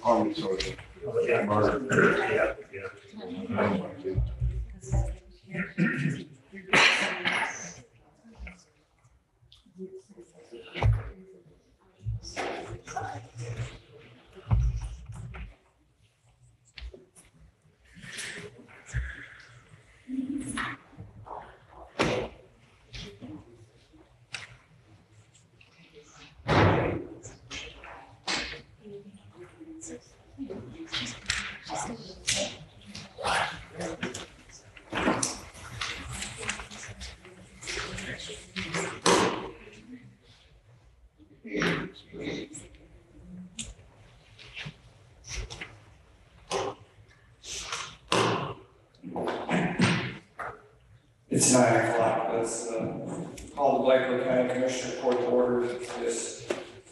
Army soldier. Yeah. Murder. Yeah. It's 9 o'clock. Let's call the Blackwood County Commissioner Court to order this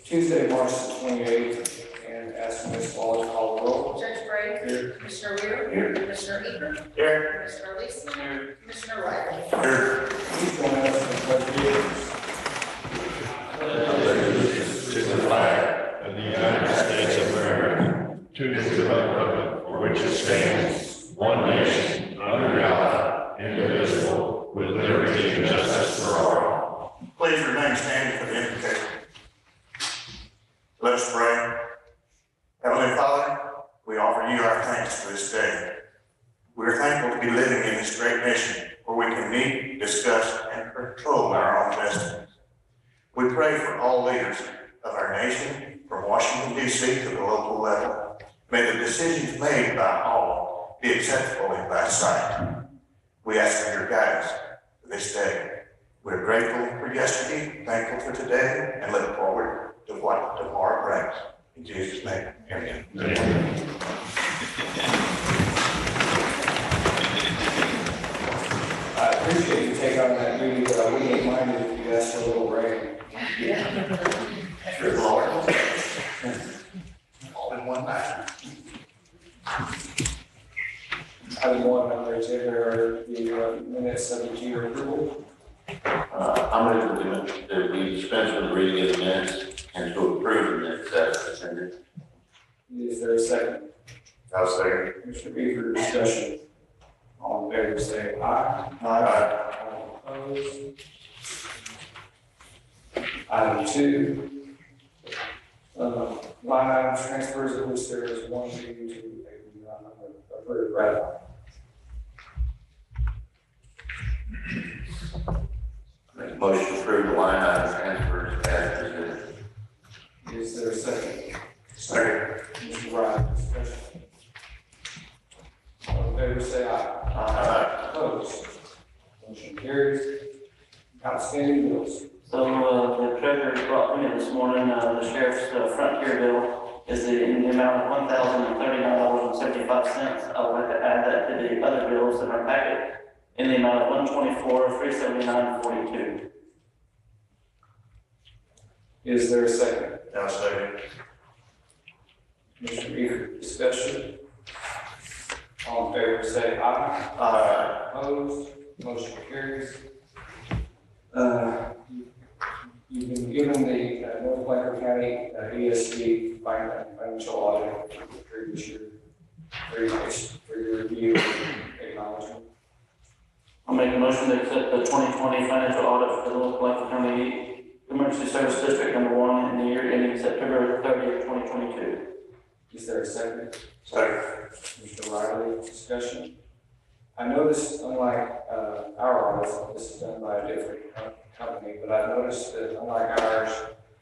Tuesday, March the 28th, and ask Ms. Wallace to call the roll. Judge Gray. Here. Commissioner Weir. Here. Commissioner Eager. Here. Commissioner Lisa. Here. Commissioner Riley. Here. Please join us in the pledge of allegiance. To the flag of the United States of America, to the republic for which it stands, one nation, under God, indivisible, with liberty and justice for all. Please remain standing for the invocation. Let us pray. Heavenly Father, we offer you our thanks for this day. We are thankful to be living in this great nation where we can meet, discuss, and control our own destinies. We pray for all leaders of our nation, from Washington, D.C. to the local level. May the decisions made by all be acceptable in thy sight. We ask for your guidance for this day. We're grateful for yesterday, thankful for today, and look forward to what tomorrow brings. In Jesus' name, amen. I appreciate you taking on that duty, but I wouldn't mind it if you asked for a little rain. Sure, Lord. All in one night. Item 1 on the agenda are the minutes of the year approval. I'm going to we dispense with the reading of the minutes and to approve the minutes as presented. Is there a second? I'll say. Commissioner Beaver, discussion. All in favor, say aye. Aye. All opposed? Item 2. Line item transfers, of which there is one due to a approved ratify. Make a motion to approve the line item transfers as presented. Is there a second? Second. Mr. Riley, discussion. All in favor, say aye. Aye. Opposed? Motion carries. Outstanding bills. So, the treasurer brought me this morning, the sheriff's frontier bill is in the amount of $1,039.75. I would like to add that to the other bills in our packet in the amount of $124,379.42. Is there a second? I'll say. Mr. Beaver, discussion. All in favor, say aye. Aye. Opposed? Motion carries. You've been given the North Blanco County ESG financial audit for the previous year. For your review and acknowledgement. I'll make a motion to accept the 2020 financial audit for the North Blanco County Emergency Service District Number 1 in the year ending September 30th, 2022. Is there a second? Second. Mr. Riley, discussion. I noticed, unlike our audits, this is done by a different company, but I noticed that unlike ours,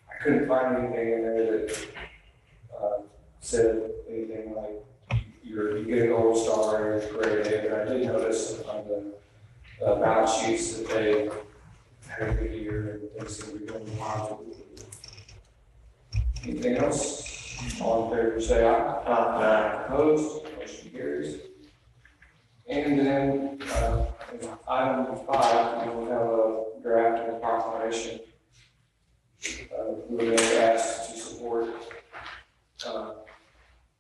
I couldn't find anything in there that said anything like you get a gold star or a grade A, but I did notice on the balance sheets that they had a good year and things seem to be going positive. Anything else? All in favor, say aye. Aye. Opposed? Motion carries. And then, item 5, we will have a draft of a proclamation. We were asked to support,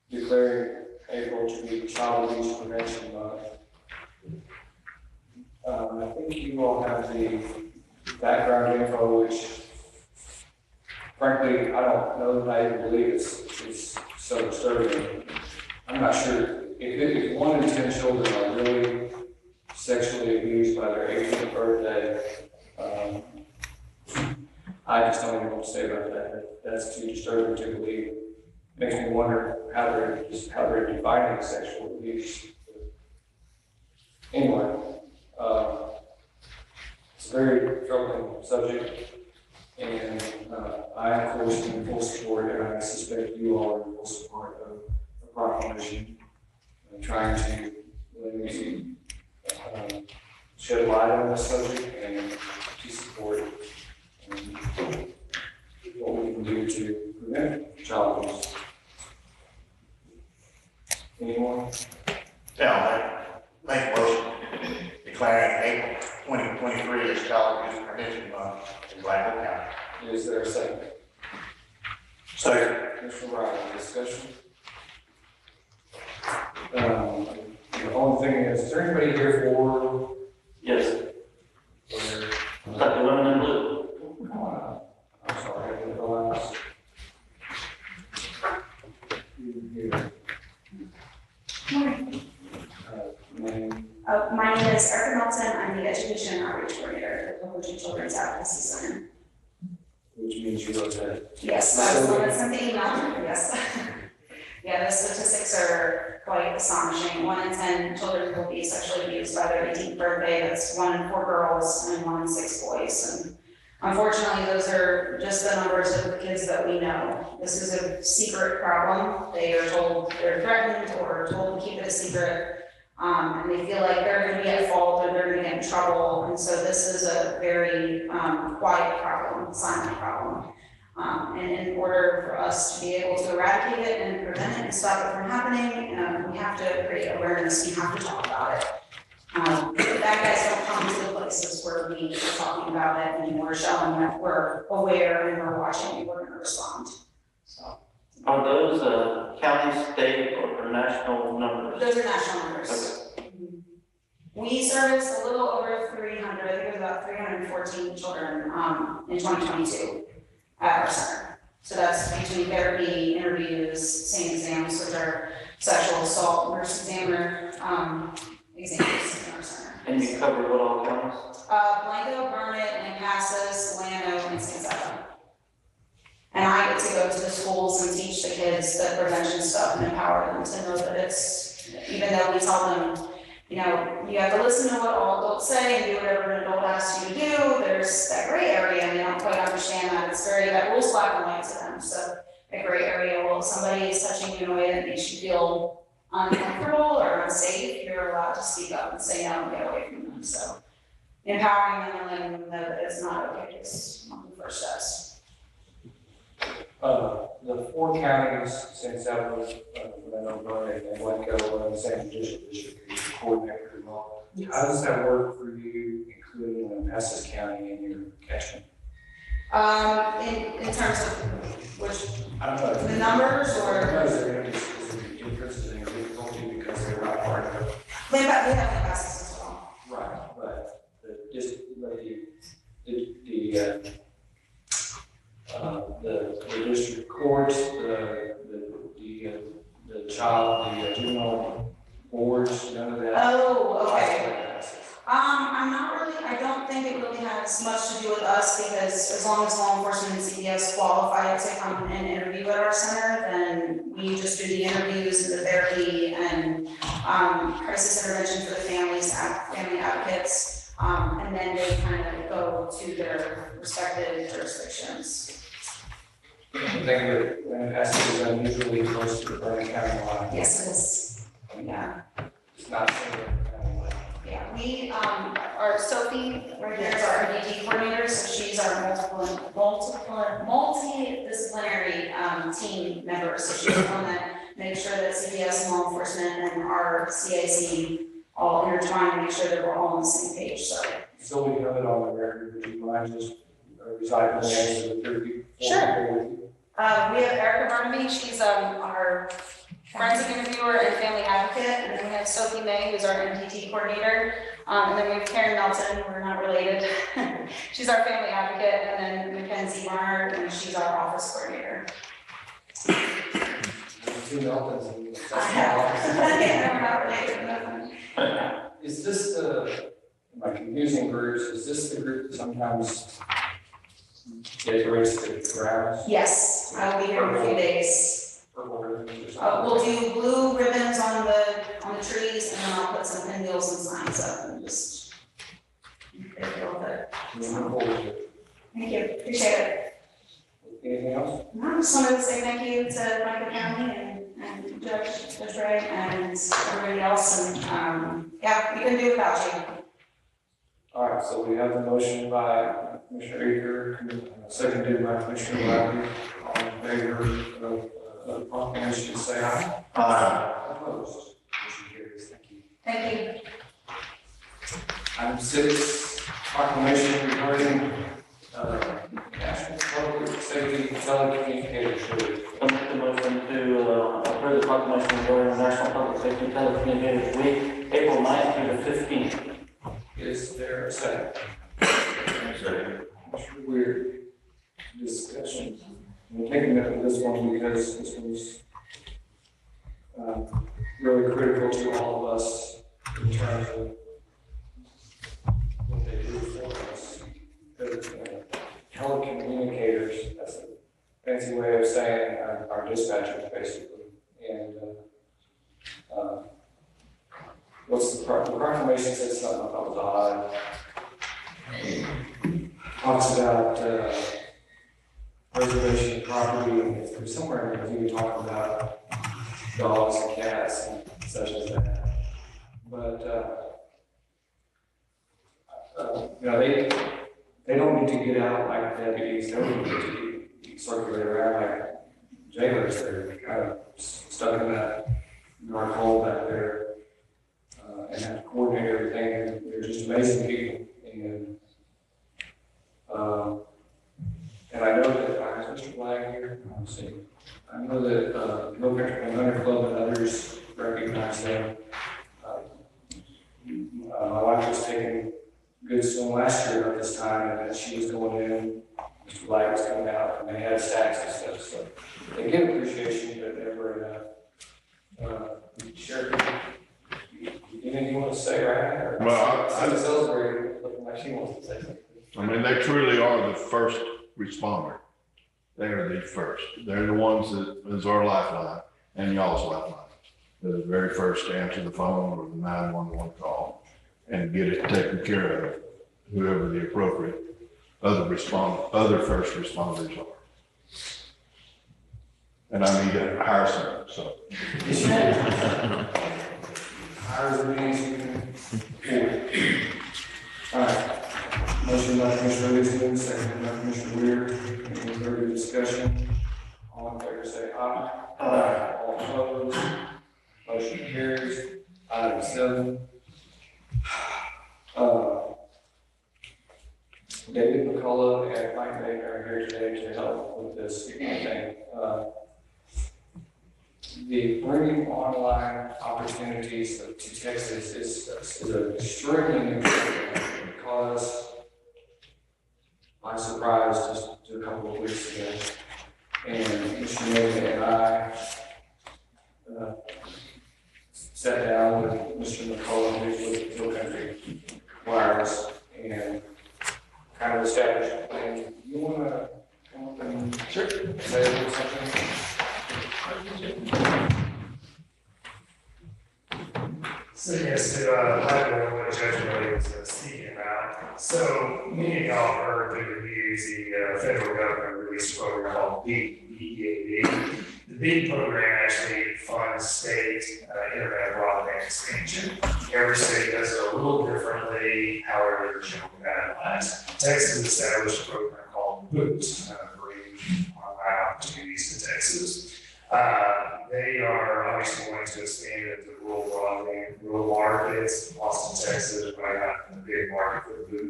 declaring April to be Child Abuse Prevention Month. I think you all have the background info, which frankly, I don't know that I even believe it's so disturbing. I'm not sure, if 1 in 10 children are really sexually abused by their 18th birthday, I just don't even know what to say about that. That's too disturbing to believe. Makes me wonder how they're defining sexual abuse. Anyway, it's a very troubling subject, and I, of course, am in full support, and I suspect you all are in full support of the proclamation, trying to shed light on this subject and to support what we can do to prevent child abuse. Anyone? Yeah, make a motion declaring April 2023 as Child Abuse Prevention Month in Blanco County. Is there a second? Second. Mr. Riley, discussion? The only thing is there anybody here for? Yes, for it's like the women in blue. come on up. I'm sorry, I didn't realize. Here. Name, My name is Erica Melton. I'm the Education and Outreach Coordinator at the Hoosier Children's Advocacy Center. which means you wrote that. Yes, I was the one that sent the email. Yes. Yeah, the statistics are quite astonishing. 1 in 10 children will be sexually abused by their 18th birthday. That's 1 in 4 girls and 1 in 6 boys. And unfortunately, those are just the numbers of the kids that we know. This is a secret problem. They are told they're threatened or told to keep it a secret. And they feel like they're going to be at fault or they're going to get in trouble. And so this is a very quiet problem, silent problem. And in order for us to be able to eradicate it and prevent it and stop it from happening, we have to create awareness. We have to talk about it. The bad guys don't come to the places where we are talking about it and we're showing that we're aware and we're watching and we're going to respond. So Are those county, state, or national numbers? those are national numbers. We serviced a little over 300, I think it was about 314 children in 2022 at our center. So that's between therapy, interviews, SANE exams, which are sexual assault, nurse examiner exams in our center. And you cover what all counties? Blanco, Burnett, Lampasas, Llano, and San Saba. And I get to go to the schools and teach the kids the prevention stuff and empower them to know that it's, even though we tell them, you know, you have to listen to what all adults say and do whatever an adult asks you to do, there's that gray area and they don't quite understand that. It's very, that rule's black and white to them. So a gray area, well, if somebody is touching you in a way that makes you feel uncomfortable or unsafe, you're allowed to speak up and say no and get away from them. So empowering them and letting them know that it's not okay is one of the first steps. The 4 counties, San Salvador, Leno, Burnett, and Blanco, are in the same district, you coordinate pretty well. How does that work for you, including Lampasas County in your catchment? In terms of which, I don't know. the numbers or? Is there going to be specific differences in difficulty because they're not part of it? We have Lampasas as well. Right, but the district courts, the juvenile boards, none of that. Oh, okay. I'm not really, I don't think it really has much to do with us because as long as law enforcement and CPS qualify to come and interview at our center, then we just do the interviews and the therapy and crisis intervention for the families, family advocates, and then they kind of go to their respective jurisdictions. I think that Lampasas is unusually close to the Burnett County line. Yes, it is. Yeah. It's not similar county line. Yeah, we, our Sophie, right there is our MDT coordinator, so she's our multidisciplinary team member. So she's the one that makes sure that CPS, law enforcement, and our CAC all intertwine to make sure that we're all on the same page, so. So we have it on the record, would you mind just reciting the names of the 3 people? Sure. We have Erica Barnaby, she's our forensic interviewer and family advocate, and then we have Sophie May, who's our MDT coordinator. And then we have Karen Melton, we're not related. She's our family advocate, and then Mackenzie Barnard, and she's our office coordinator. Two Meltons and Yeah, we're not related, nothing. Is this the, am I confusing groups, is this the group that sometimes decorates the grounds? Yes, I will be here in a few days. Purple ribbons or something? We'll do blue ribbons on the trees, and then I'll put some pinwheels and signs up and just get it filled with. Looking forward to it. Thank you, appreciate it. Anything else? No, I just wanted to say thank you to Michael County and Judge Ray and everybody else, and, yeah, we couldn't do it without you. All right, so we have the motion by Commissioner Eager, seconded by Commissioner Wiley. All in favor of the proclamation, say aye. Opposed? Motion carries. Thank you. Thank you. Item 6, proclamation regarding National Public Safety Telecommunications. I make the motion to approve the proclamation regarding National Public Safety Telecommunications Week, April 9th through the 15th. Is there a second? Second. Mr. Weird, discussion. We'll take a minute with this one because this was really critical to all of us in terms of what they do for us. Telecommunicators, that's a fancy way of saying our dispatchers, basically. And what's the proclamation says something I thought was odd. Talks about reservation property, and if there's somewhere in there you talk about dogs and cats and such as that. But you know, they don't need to get out like deputies. They don't need to circulate around like jailers. They're kind of stuck in that dark hole back there. And have to coordinate everything. They're just amazing people. And I know that, is Mr. Black here? I'm seeing. I know that No Country 100 Club and others recognize them. My wife was taking good swim last year at this time, and as she was going in, Mr. Black was coming out, and they had stacks and stuff. So they get appreciation, but never enough. Sheriff, anything you want to say, right? Or Well, I just celebrated, looking like she wants to say something. I mean, they truly are the first responder. They are the first. They're the ones that is our lifeline and y'all's lifeline. They're the very first to answer the phone or the 911 call and get it taken care of, whoever the appropriate other first responders are. And I need to hire some, so. Hires the means you can. All right. Motion by Commissioner Easton, seconded by Commissioner Weir. Any further discussion? All in favor say aye. Aye. All opposed? Motion carries. Item 7. David McCullough and Mike Baker are here today to help with this thing. The bringing online opportunities to Texas is an extremely important because by surprise just a couple of weeks ago, and Mr. Nathan and I sat down with Mr. McCullough, who's with Hill Country Wireless, and kind of established a plan. You want to come up and say a little something? So yes, to highlight what Judge Ray was speaking about. So many of y'all heard through the news, the federal government released a program called BEAD, B-E-A-D. The BEAD program actually funds state internet broadband expansion. Every state does it a little differently, however, they're generally guidelines. Texas established a program called BOOT, bringing online opportunities to Texas. They are obviously going to expand into rural broadband, rural markets. Austin, Texas is probably not a big market for the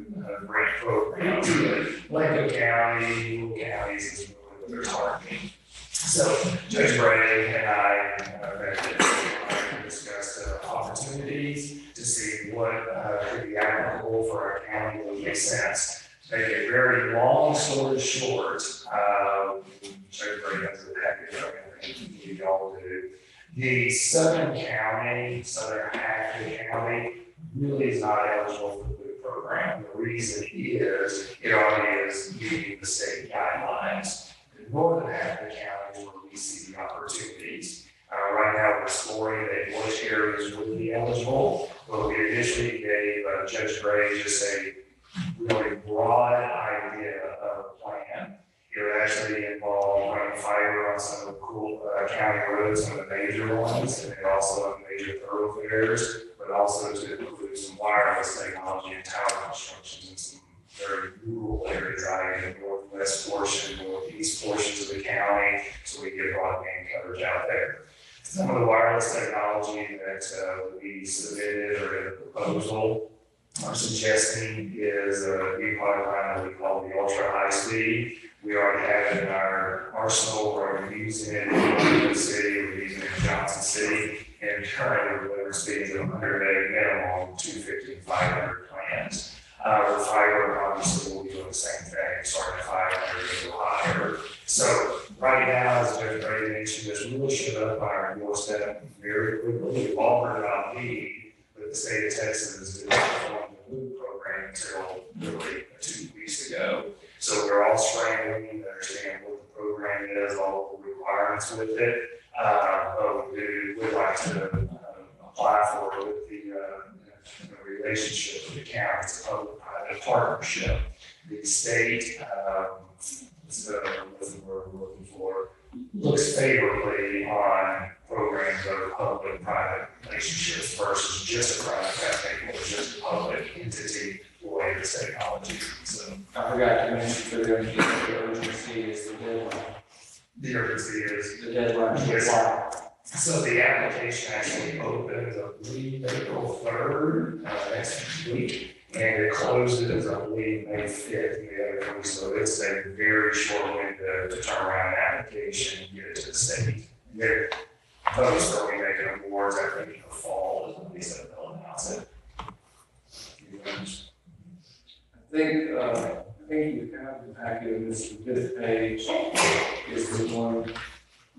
grant programs, but Lincoln County, rural counties is really what they're targeting. So Judge Bray and I discussed opportunities to see what could be applicable for our county that would make sense. To make a very long story short, Judge Bray has a package of everything you all do. The southern half of the county really is not eligible for the food program. The reason is it already is meeting the state guidelines. The northern half of the county is where we see the opportunities. Right now, we're exploring that which areas would be eligible, but we initially gave Judge Gray just a really broad idea of a plan. It would actually involve running fiber on some of the cool county roads, some of the major ones, and then also on major thoroughfares, but also to include some wireless technology and tower constructions in some very rural areas, out in the northwest portion, northeast portions of the county, so we get broadband coverage out there. Some of the wireless technology that we submitted or in a proposal are suggesting is a new product line that we call the ultra high speed. We already have it in our arsenal, we're already using it in Washington City, we're using it in Johnson City, and currently we're delivering speeds of 100 meg minimum, 250 and 500 plans. With fiber, obviously we'll be doing the same thing, starting at 500 or higher. So right now, as Judge Brady mentioned, this really showed up on our doorstep very quickly. We've all heard about need, but the state of Texas did not form the food program until really 2 weeks ago. So we're all scrambling to understand what the program is, all the requirements with it. But we'd like to apply for it with the relationship with the county. It's a public-private partnership. The state, what we're looking for, looks favorably on programs that are public-private relationships versus just a private company or just a public entity for this technology. So I forgot to mention for the urgency is the deadline. the urgency is, The deadline to Yes. apply. so the application actually opens, I believe, April 3rd, next week. And it closes, I believe, May 5th, the other week, so it's a very short window to turn around an application and get it to the state. They're folks are we making awards, I think, in the fall, is when they said they'll announce it. I think you have the packet of this page is the one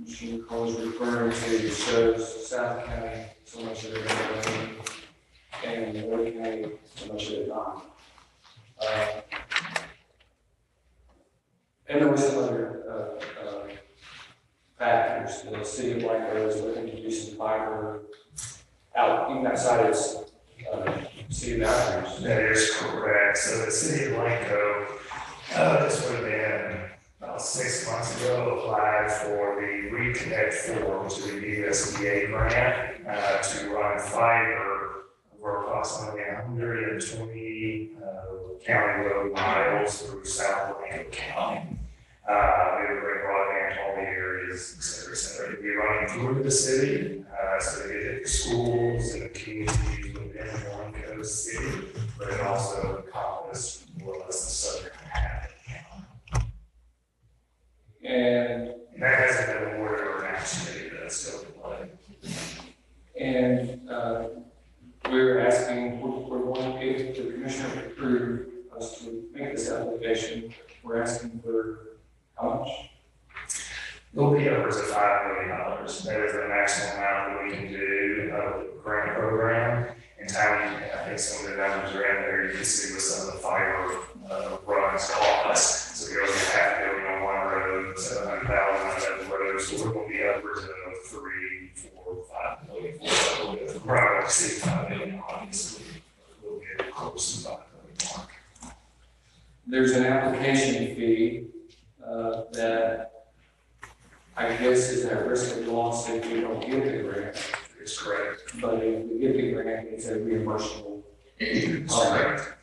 Mr. Nicole is referring to, that shows South County, so much of it going, and Ward County, so much of it not. And there were some other factors. The city of Blanco is looking to do some fiber out, even outside its city boundaries. That is correct. So the city of Blanco, this would have been about 6 months ago, applied for the Reconnect 4, which is a USDA grant, to run fiber for approximately 120 county road miles through South Blanco County. They would bring broadband to all the areas, et cetera, et cetera. It'd be running through the city, so they hit the schools and the communities within Blanco City, but it also encompasses more or less the southern half of the county. And That hasn't been awarded or announced yet, but that's still in play. And we're asking, we're wanting, if the commissioner would approve us to make this application, we're asking for how much? It'll be upwards of $5 million. That is the maximum amount that we can do of the grant program. In time, I think some of the numbers are in there. You can see what some of the fiber runs cost. So we're going to $500 million on one road, 700,000 on another road. So we're going to be upwards of 3, 4, 5 million. We're probably going to see $5 million, obviously. We'll get close to $5 million mark. There's an application fee that I guess is at risk of loss if we don't get the grant. It's correct. But if we get the grant, it's a reimbursable. It's correct.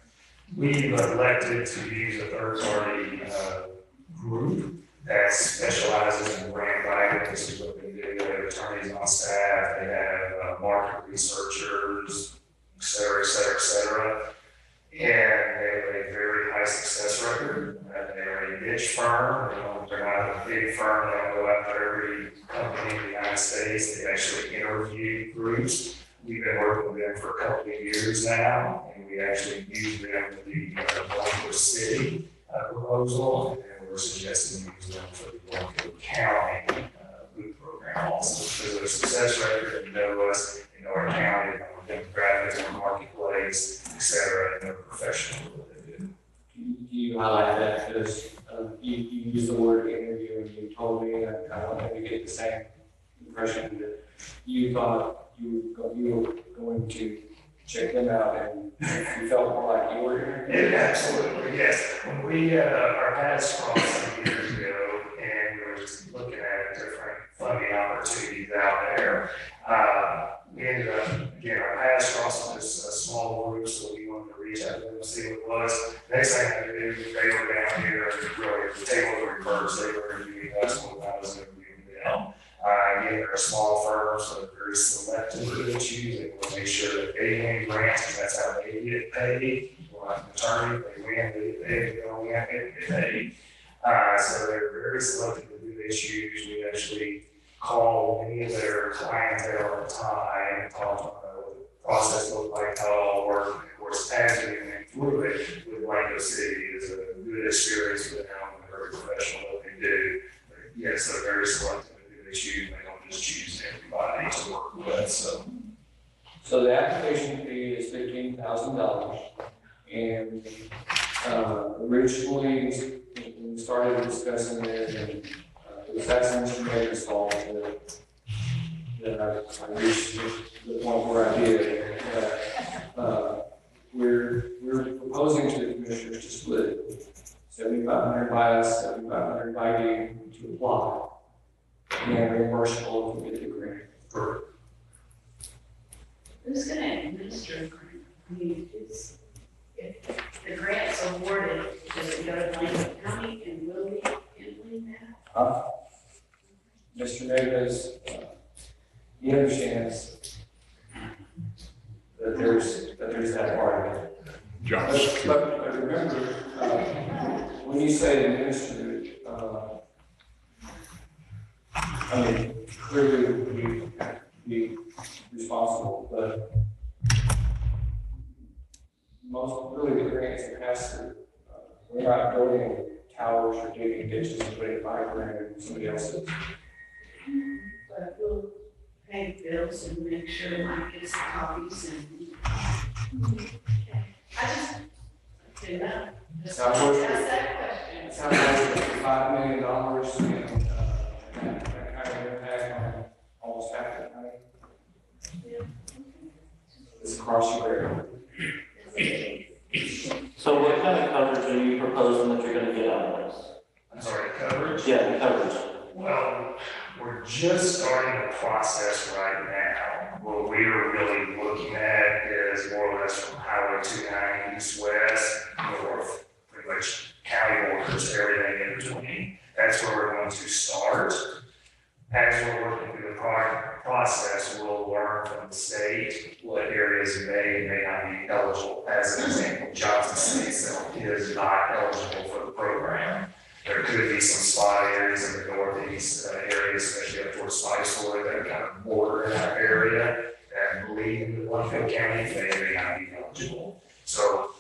We've elected to use a third-party group that specializes in grant writing. This is what they do. They have attorneys on staff, they have market researchers, et cetera, et cetera, et cetera. And they have a very high success record. They're a niche firm. They're not a big firm. They don't go after every company in the United States. They actually interview groups. We've been working with them for a couple of years now, and we actually use them for the Blanco City proposal, and we're suggesting we use them for the Blanco County food program also. Because of their success record, they know us, they know our county, they know our demographics, our marketplace, et cetera, and they're professional at what they do. You highlight that because you used the word interview and you told me, and I wanted to get the same impression that you thought you were going to check them out and you felt more like you were interviewing. Yeah, absolutely, yes. When we, our paths crossed some years ago and we were just looking at different funding opportunities out there, we ended up, again, our paths crossed with this small group, so we wanted to reach out to them and see what it was. Next thing I knew, they were down here, really, the tables were reversed, they were interviewing us when I was interviewing them. Again, they're a small firm, so they're very selective who they choose. They want to make sure that they win grants, because that's how they get paid. Well, like an attorney, they win, they don't win, they get paid. So they're very selective with who they choose. We actually call many of their clientele at the time and talk to them about what the process looked like, how it all worked. And of course, as we went through it with Blanco City is a good experience with them. They're very professional at what they do. Yes, they're very selective. Choose, they don't just choose everybody to work with, so. So the application fee is $15,000, and originally, when we started discussing it, and it was actually Mr. Mayor's fault that I reached the point where I did, that we're proposing to the commissioners to split 7,500 by us, 7,500 by you to apply. And reimbursable if we get the grant. Who's gonna administer the grant? I mean, if the grant's awarded, does it go to Blanco County and will be handling that? Mr. Davis, he understands that there's that part of it. Josh. But remember, when you say administer, I mean, clearly we have to be responsible, but most, really the grants that pass through, we're not building towers or digging ditches and putting fiber in somebody else's. But we'll pay bills and make sure Mike gets the copies and. I just didn't know. Just Sounds good. ask that question. It sounds like $5 million and that kind of impact on almost half the county. It's across your area. So what kind of coverage are you proposing that you're gonna get out of this? I'm sorry, coverage? Yeah, the coverage. Well, we're just starting the process right now. What we're really looking at is more or less from Highway 290 east west, north, pretty much county borders, everything in between. That's where we're going to start. As we're working through the process, we'll learn from the state what areas may not be eligible. As an example, Johnson City itself is not eligible for the program. There could be some spot areas in the northeast area, especially up towards Spicewood, that kind of border in that area and bleed into Bluntfield County, they may not be eligible. So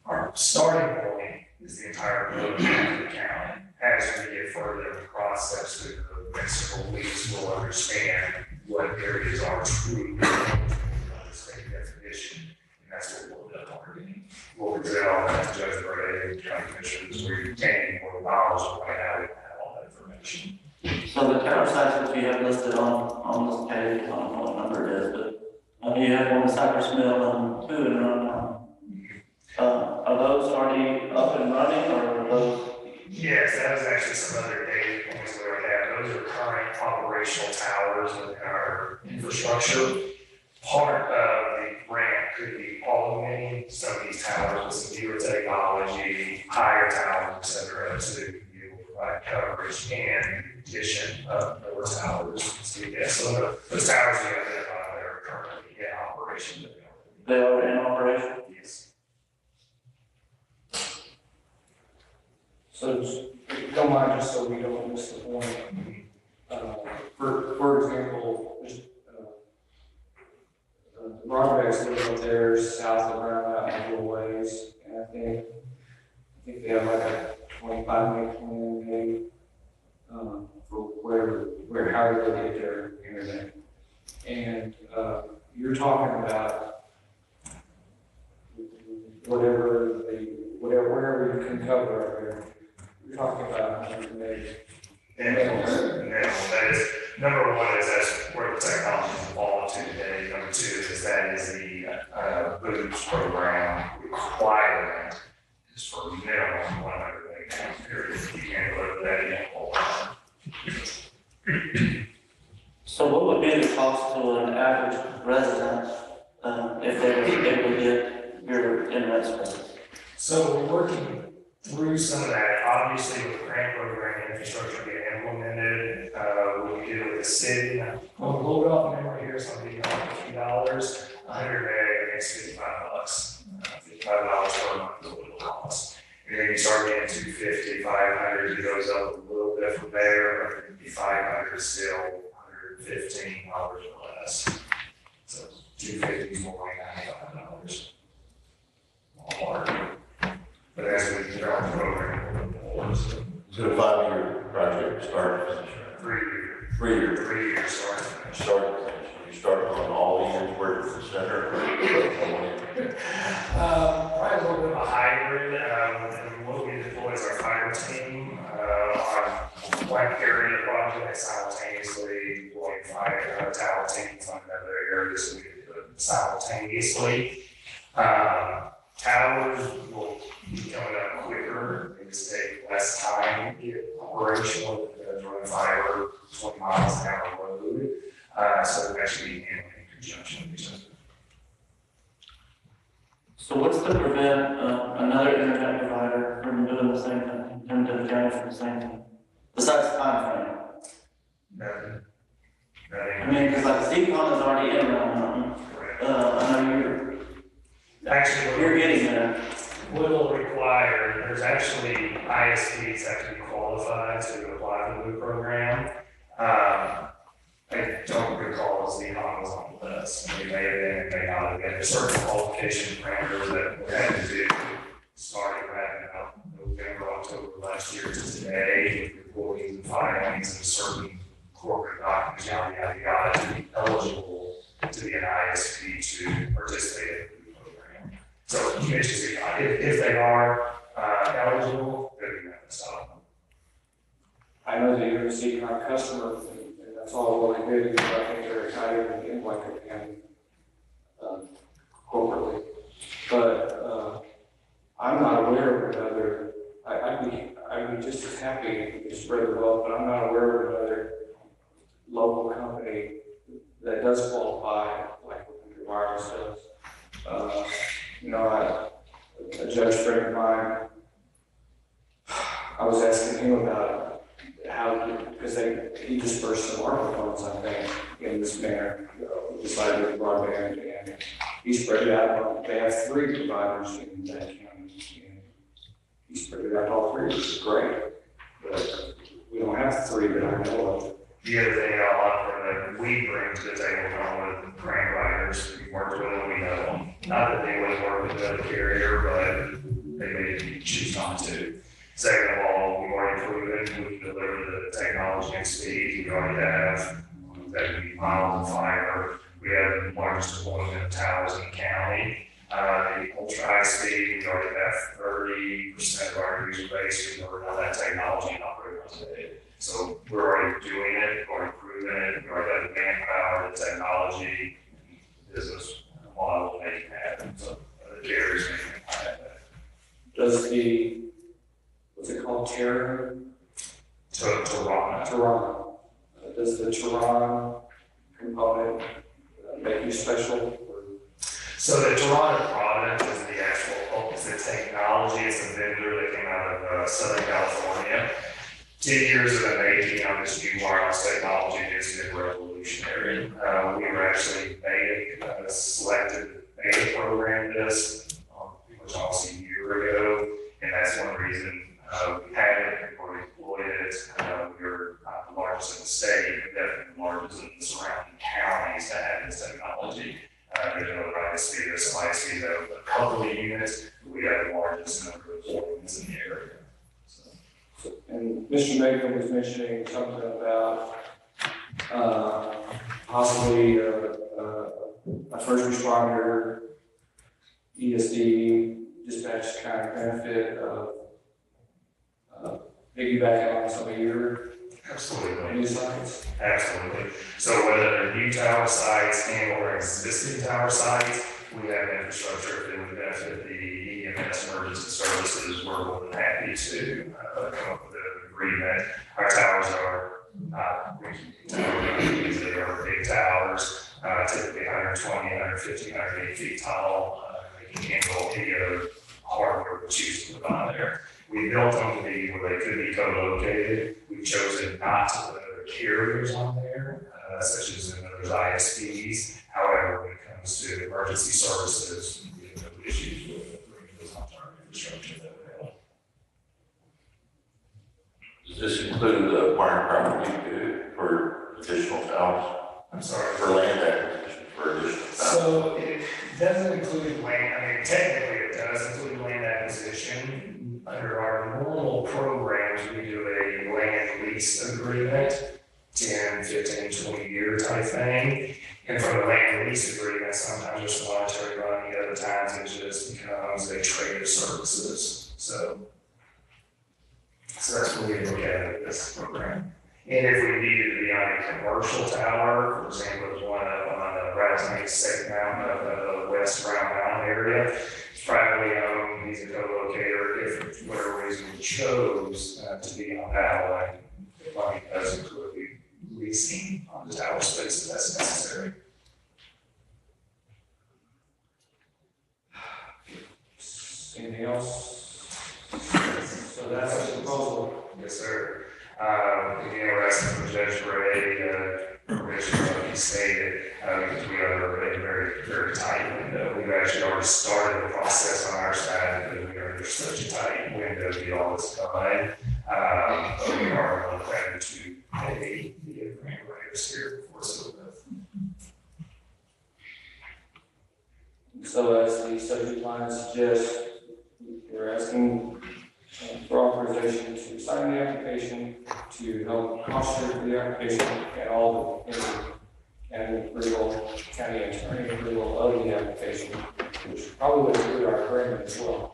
our starting point is the entire Bluntfield County. As we get further in the process through the next several weeks, we'll understand what areas are truly the state definition, and that's what we'll be targeting. We'll present all that to Judge Bray and county commissioners. We're retaining more knowledge right now. We have all that information. So the tower sites that you have listed on this page, I don't know what number it is, but you have one in Cypress Mill and two in Runtown. Are those already up and running, or are those? Yes, that was actually some other data points that we have. Those are current operational towers in our infrastructure. Part of the grant could be augmenting some of these towers with some newer technology, higher towers, et cetera, to be able to provide coverage and addition of more towers. So yes, so those towers we identified that are currently in operation. They are in operation? Yes. So, if you don't mind, just so we don't miss the point, for example, just, the Broadway's live up there south around that little ways, and I think they have like a 25-minute plan maybe, for how they get their internet. And, you're talking about wherever you can cover up there, you're talking about maybe. And, that is, number one is that's where the technology is evolved to today. Number two is that is the, boost program requirement is for minimum 100 meg period. You can't go over that in. So what would be the cost to an average resident, if they were able to get your internet service? So we're working through some of that, obviously with the grant program infrastructure getting implemented, we did it with the city. I'll blow it off memory here, so I'll be $50, 100 meg, I think it's $55. $55 per month is what it'll cost. And then you start getting 250, 500, it goes up a little bit from there, but it'd be 500 still, $115 or less. So 250 is more like $95. Hard. But as we start the program, Is it a 5-year project, start to finish? 3 years. 3 years. 3 years start to finish. Start to finish. You start on all years work at the center. Probably a little bit of a hybrid, and what we deploy is our fiber team, on one area of the project, simultaneously deploying fiber, tower teams on another area, so we can do it simultaneously. Towers will be coming up quicker, they just take less time to get operational, than running fiber 20 miles an hour road. So they're actually in conjunction with each other. So what's to prevent another internet provider from doing the same thing, coming to the county for the same thing? Besides time frame? Nothing. I mean, because like CCON is already in around, I know Actually, you're getting there. will require, there's actually ISPs that can be qualified to apply for the new program. I don't recall if Xenon was on the list. They may have been, it may not have been. There's certain qualification parameters that we had to do, starting back in November, October last year to today, with reporting and filings and certain corporate documents, yada, yada, to be eligible to be an ISP to participate in the new program. So basically, if they are eligible, they'll be able to stop them. I know that you're a CCON customer, and that's all well and good, because I think they're excited in Blanket County, corporately. But, I'm not aware of another, I'd be just as happy to spread the wealth, but I'm not aware of another local company that does qualify like what Country Wireless does. You know, a judge friend of mine, I was asking him about how, because he dispersed some ARPA funds, I think, in this manner, decided with broadband, and he spread it out. They have 3 providers in that county, and he spread it out all 3, which is great. But we don't have 3 that I know of. The other thing I like that we bring to the table, along with grant writers, we work with them, we know them. Not that they wouldn't work with the carrier, but they may choose not to. Second of all, we've already proven we can deliver the technology and speed. We already have 70 miles of fiber. We have the largest deployment of towers in the county. The ultra high speed, we already have 30% of our user base who already have that technology and operate on today. So we're already doing it, we're already proving it, we already have the manpower, the technology, business model to make it happen. So the carriers making it happen. Does the, what's it called, Terran? Toronto. Does the Tehran component make you special? So the Toronto product is the actual, it's the technology, it's a vendor that came out of Southern California. 10 years of the making on this new wireless technology has been revolutionary. We were actually selected beta programmed this pretty much almost a year ago, and that's one reason we had We're not the largest in the state, but definitely the largest in the surrounding counties that have this technology. There's no ISP, there's some ISP that have a couple of units, but we have the largest number of units in the area. And Mr. Macon was mentioning something about, possibly, a first responder, ESD dispatch kind of benefit of, piggybacking on some of your Absolutely. new sites. Absolutely. So whether they're new tower sites and or existing tower sites, we have infrastructure that would benefit the EMS emergency services. We're more than happy to come up with an agreement. Our towers are not towers, they are big towers, typically 120, 150, 180 feet tall. They can handle any other hardware we choose to put on there. We built them to be where they could be co-located. We've chosen not to put other carriers on there, such as in those ISPs. However, when it comes to emergency services, we have no issues with bringing those onto our infrastructure that we have. Does this include acquiring property for additional towers? I'm sorry. For land acquisition, for additional towers? So it doesn't include land, I mean, technically it does include land acquisition. Under our normal programs, we do a land lease agreement, 10, 15, 20-year type thing. And from the land lease agreement, sometimes there's monetary money, other times it just becomes a trade of services. So that's what we look at with this program. And if we needed to be on a commercial tower, for example, there's one up on Rattlesnake State Mountain, up in the west Round Mountain area. It's privately owned, he's a co-locator. If for whatever reason we chose to be on that line, the money does include leasing on the tower space if that's necessary. Anything else? So that's a proposal. Yes, sir. Again, we're asking for Judge Ray, permission, like he stated, because we are a very, very tight window. We've actually already started the process on our side because we are under such a tight window to get all this done. But we are ready to pay the grant writers here before it's over. So as the subject line suggests, we're asking for authorization to sign the application, to help cost share for the application, and all the county approval, county attorney approval of the application, which probably would include our agreement as well.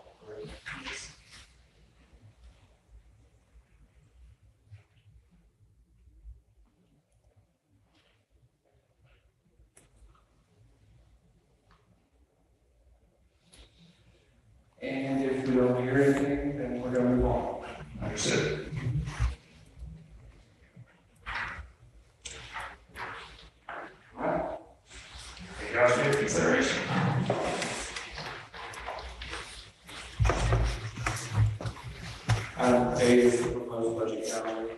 And if we don't hear anything, then we're gonna move on. Understood. All right. Thank you guys for your consideration. Item A is the proposed budget calendar.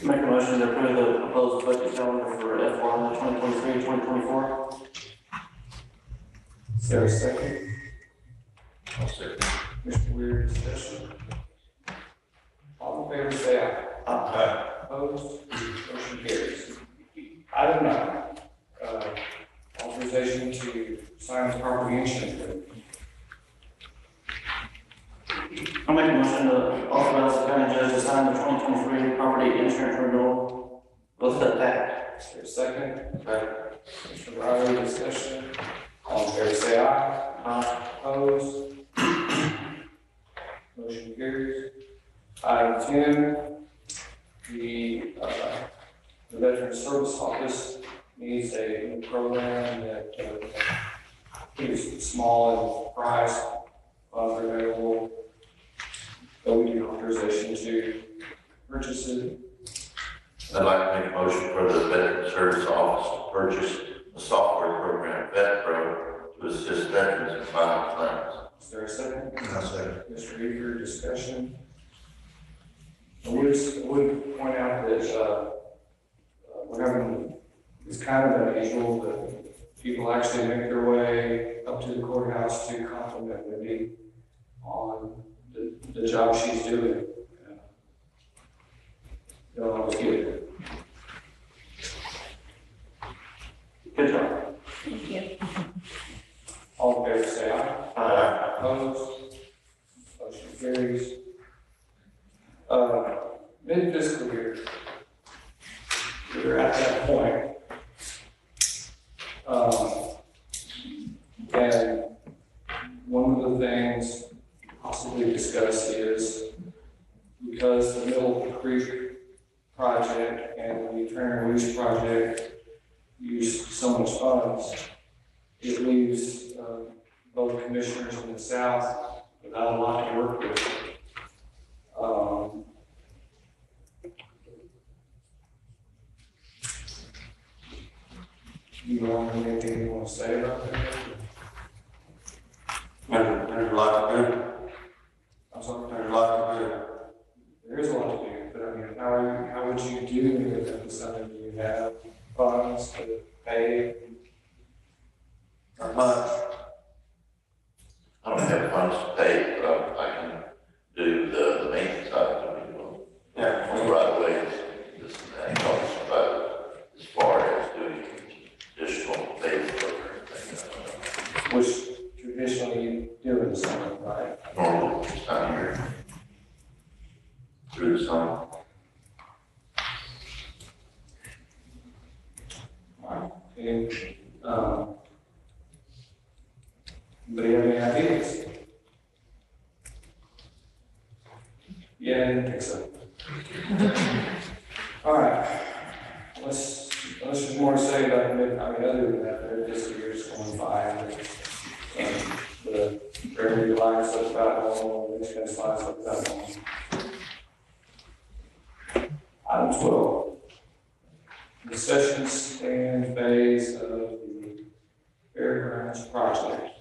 Make a motion to approve the proposed budget calendar for FY 2023-2024. Is there a second? I'll second. Mr. Weir, discussion. All in favor, say aye. Opposed? Motion carries. Item 9, authorization to sign the property insurance agreement. I'll make a motion to authorize the county judge to sign the 2023 property insurance renewal with the pact. Is there a second? Mr. Riley, discussion. All in favor, say aye. Opposed? Motion carries. Item 10, the Veteran Service Office needs a new program that is small in price, funds are available. So we need authorization to purchase it. I'd like to make a motion for the Veteran Service Office to purchase a software program, VetPro, to assist veterans in filing claims. Is there a second? I'll second. Mr. Eager, discussion. I would point out that, we're having, it's kind of unusual that people actually make their way up to the courthouse to compliment Wendy on the job she's doing. Don't always get it. Good job. Thank you. All in favor, say aye. Aye. Opposed? Motion carries. Mid-fiscal year. We're at that point. And one of the things possibly discuss is because the Middle Creek project and the Turner Reach project use so much funds, it leaves both commissioners in the south without a lot to work with. You want anything you want to say about that? There's a lot to do. I'm sorry. There's a lot to do. There is a lot to do, but I mean, how would you do with something? Do you have funds to pay? Not much. I don't have funds to pay, but I can do the maintenance side of it. Yeah. Right away, this and that, but as far as doing additional pay for everything, Which traditionally you do in the summer, right? normally this time of year. Through the summer. And, anybody have any ideas? Yeah, I didn't think so. All right, let's just more say about other than that, this year's going by. The revenue lines look about normal, the expense lines look about normal. Item 12. The session stand phase of the Fairgrounds project.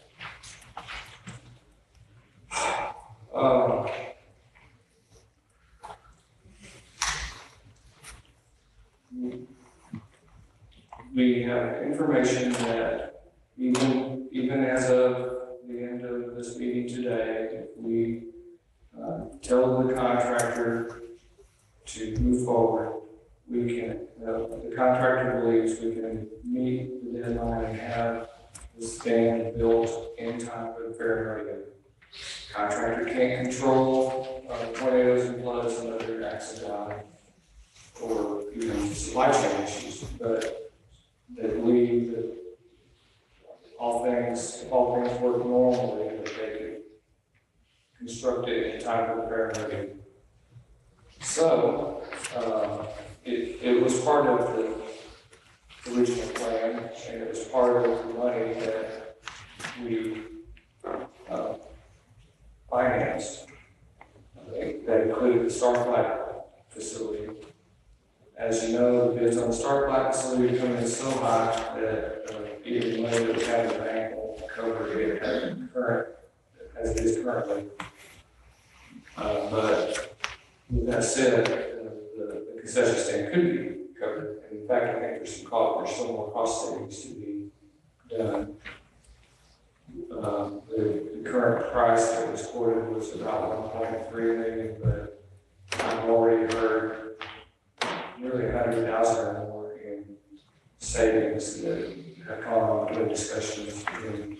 We have information that even as of the end of this meeting today, if we tell the contractor to move forward, we can, the contractor believes we can meet the deadline and have the stand built in time for the fair and rodeo. Contractor can't control tornadoes and floods and other acts of God or even supply chain issues, but they believe that if all things work normally, that they could construct it in time for the fair and rodeo. So, it was part of the original plan, and it was part of the money that we financed. That included the Starflat facility. As you know, the bids on the Starflat facility come in so high that even the money that we have in the bank won't cover it as it is currently. But with that said, the concession stand could be covered. And in fact, I think there's still more cost savings to be done. The current price that was quoted was about 1.3 million, but I've already heard nearly 100,000 or more in savings that have come up with discussions between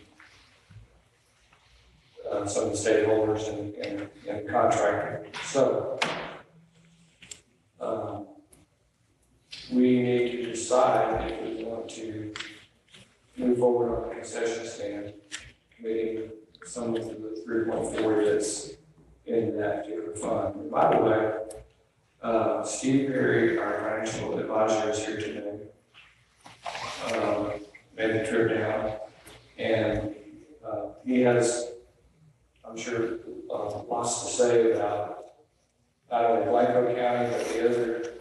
some of the stakeholders and the contractor. So, we need to decide if we want to move forward on the concession stand, committing some of the 3.4 that's in that particular fund. And by the way, Steve Perry, our financial advisor, is here today. Made the trip down, and he has, I'm sure, lots to say about not only Blanco County, but the other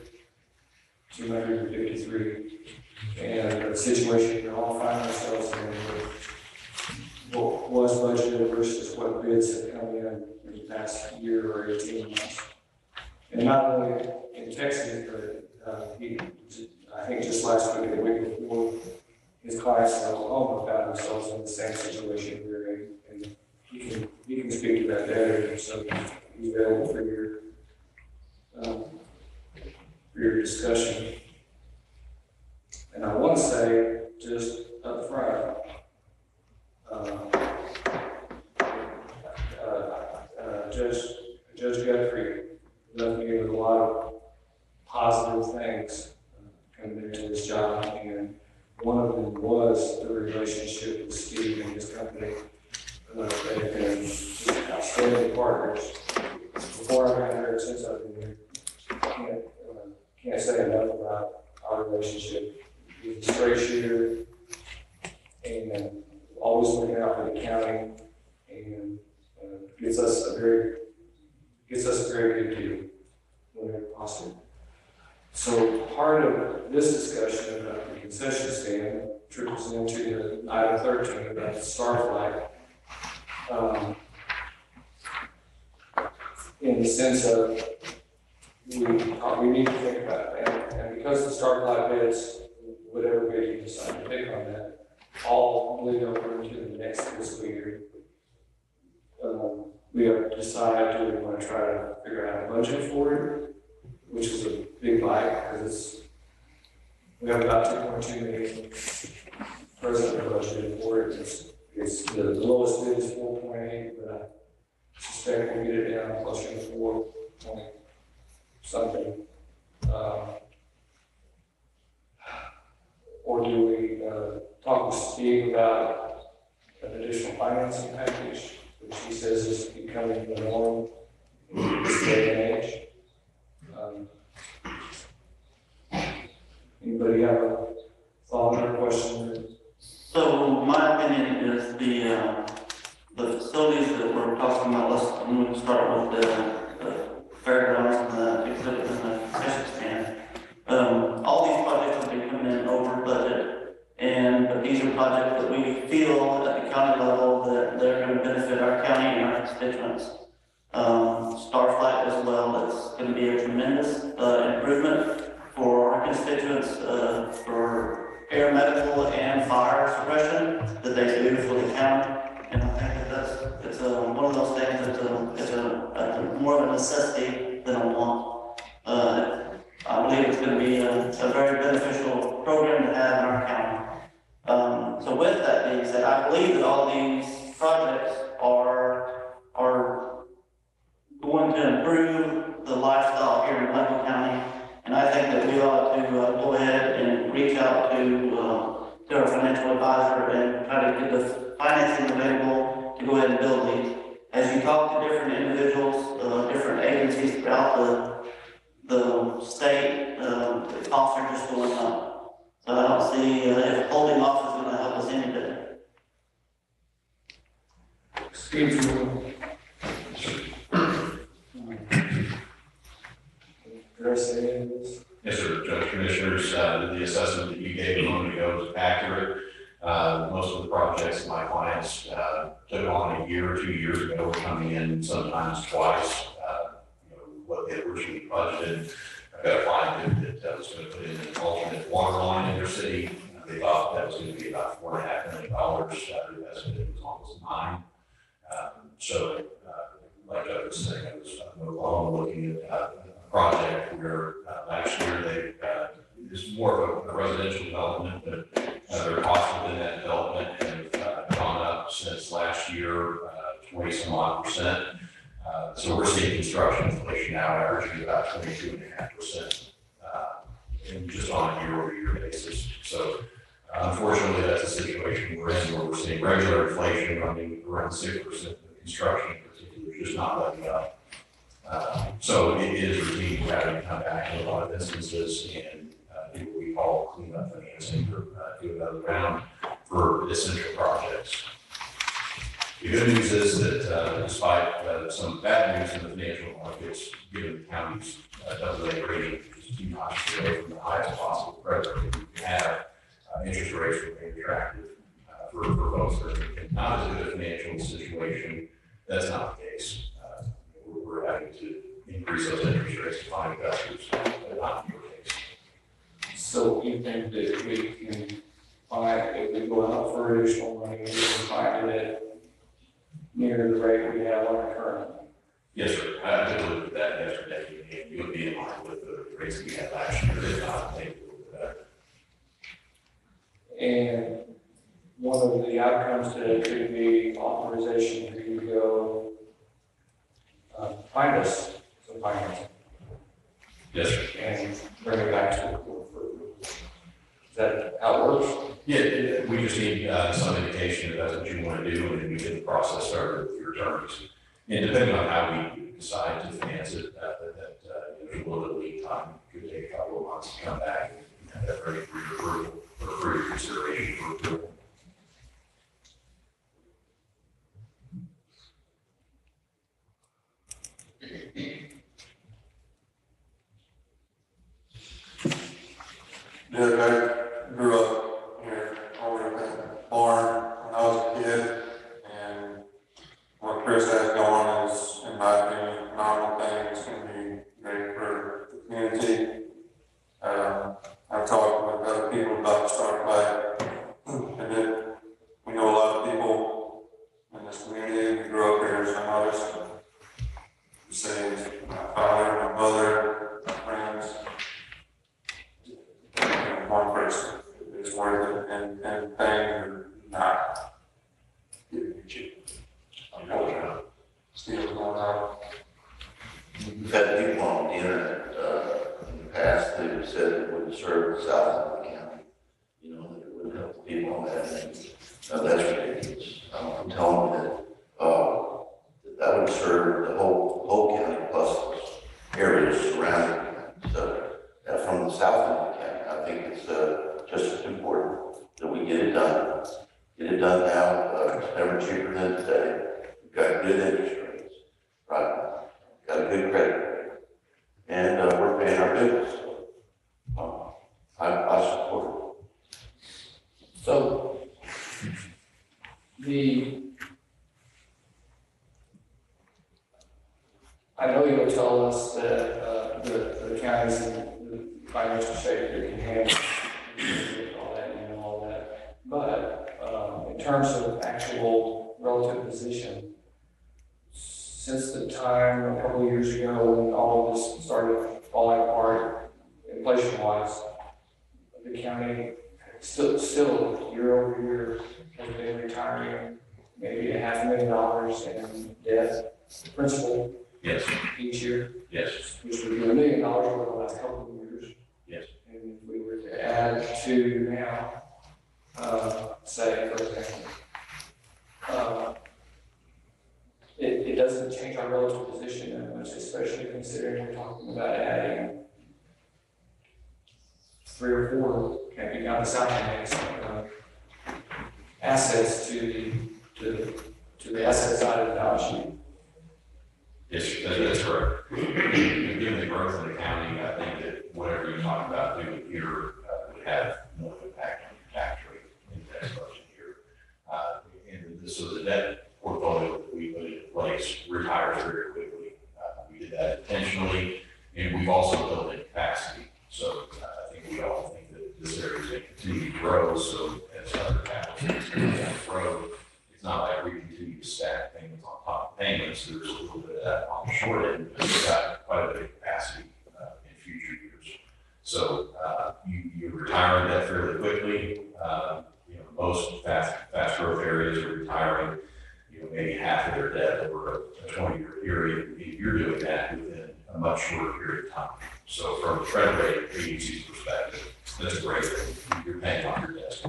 253, and the situation we all find ourselves in with what was budgeted versus what bids have come in the past year or 18 months. And not only in Texas, but I think just last week, the week before, his clients in Oklahoma found themselves in the same situation we're in. And he he can speak to that better, so he's available for your discussion. And I want to say, just up front, Judge Guthrie left me with a lot of positive things coming into this job, and one of them was the relationship with Steve and his company. They've been just outstanding partners. Before I've been here, since I've been here, can't say enough about our relationship. He's a straight shooter and always looking out for the county, and gets us a very good deal whenever possible. So part of this discussion about the concession stand trickles into the item 13 about the Starflight. In the sense of we need to think about it, and because the Starflight bids, whatever bid you decide to pick on that, all bleed over into the next fiscal year. We have to decide, do we want to try to figure out a budget for it, which is a big bite, because we have about 2.2 million present budgeted for it. It's the lowest bid is 4.8, but I suspect we'll get it down closer to 4 point something. Or do we talk with Steve about an additional financing package, which he says is becoming the norm in this day and age? Anybody have a thought or question? So my opinion is the facilities that we're talking about, I'm going to start with the fairgrounds and the exhibit and the concession stand. All these projects have been coming in over budget, but these are projects that we feel at the county level that they're going to benefit our county and our constituents. Starflight as well, it's going to be a tremendous improvement for our constituents, for air medical and fire suppression that they do for the county. And I think that it's one of those things that's more of a necessity than a want. I believe it's going to be a very beneficial program to have in our county. So with that being said, I believe that all these projects are going to improve the lifestyle here in Blanco County. And I think that we ought to go ahead and reach out to our financial advisor and try to get the financing available to go ahead and build these. As you talk to different individuals, different agencies throughout the state, the costs are just going up. So I don't see if holding off is going to help us any bit. Steve, Yes, sir, Judge Commissioners, the assessment that you gave a moment ago is accurate. Most of the projects that my clients took on a year or 2 years ago were coming in sometimes twice what they originally budgeted. I've got a client that was going to put in an alternate water line in their city. They thought that was going to be about $4.5 million. The estimate was almost $9 million. So, like I was saying, I was looking at a project where last year it's more of a residential development, but their costs within that development have gone up since last year, 20-some-odd%. So we're seeing construction inflation now averaging about 22.5%, and just on a year-over-year basis. So unfortunately, that's a situation we're in where we're seeing regular inflation running around 6%. The construction in particular is just not letting up. So it is routine having to come back in a lot of instances and do what we call cleanup financing or do another round for essential projects. The good news is that despite some bad news in the financial markets, given the county's AA rating, which is 2 notches away from the highest possible credit rating we can have, interest rates remain attractive for folks that are in not as good a financial situation. That's not the case. We're having to increase those interest rates to find investors, but not in your case. So you think that we can find, if we go out for additional money, we can find it near the rate we have on it currently. Yes, sir. I did look at that yesterday, and you would be in line with the rates we had last year, if not maybe a little bit better. And one of the outcomes today could be authorization for you to go find us some financing Yes, sir. and bring it back to the board for approval. Is that how it works? Yeah, we just need some indication that that's what you want to do, and then we get the process started with your attorneys. And depending on how we decide to finance it, there's a little bit of lead time. It could take a couple of months to come back and have that ready for your approval, or for your consideration for approval. Yeah, I grew up here over in that barn when I was a kid, and what Chris has going is, in my opinion, a phenomenal thing. It's gonna be great for the community. I've talked with other people about the start by, and then we know a lot of people in this community. We grew up here, so I noticed, say, my father, my mother, my friends, one person is worth it, and things are not getting cheap. Still going on. We've had people on the internet, in the past, that have said it wouldn't serve the south of the county. You know, that it wouldn't help the people on that end. Now, that's ridiculous. I'm telling you that would serve the whole county plus areas surrounding the county. So, from the south end of the county, I think it's just as important that we get it done. Get it done now. It's never cheaper than today. We've got good interest rates right now. Got a good credit rate. And we're paying our bills. I support it. So I know you'll tell us that the county's in the financial shape that can handle all that, you know, all that. But in terms of actual relative position, since the time a couple of years ago when all of this started falling apart inflation-wise, the county still year over year has been retiring maybe $500,000 in debt principal Yes, each year, yes, which would be $1 million over the last couple of years. yes. And if we were to add to now, say, for example, it doesn't change our relative position that much, especially considering we're talking about adding 3 or 4, can't be down to South County, assets to the asset side of the balance sheet. Yes, that's correct. Given the growth of the county, I think that whatever you talk about doing here would have more impact on your tax rate in the next budget year. And so the debt portfolio that we put in place retires very quickly. We did that intentionally, and we've also built in capacity. So I think we all think that this area is going to continue to grow. So as other capital comes down the road, it's not like we continue to stack payments on top of payments. There's a little bit of that on the short end, but we've got quite a bit of capacity in future years. So you're retiring that fairly quickly. Most fast growth areas are retiring, maybe half of their debt over a 20-year period. You're doing that within a much shorter period of time. So from a credit rating agency's perspective, that's great. You're paying off your debt.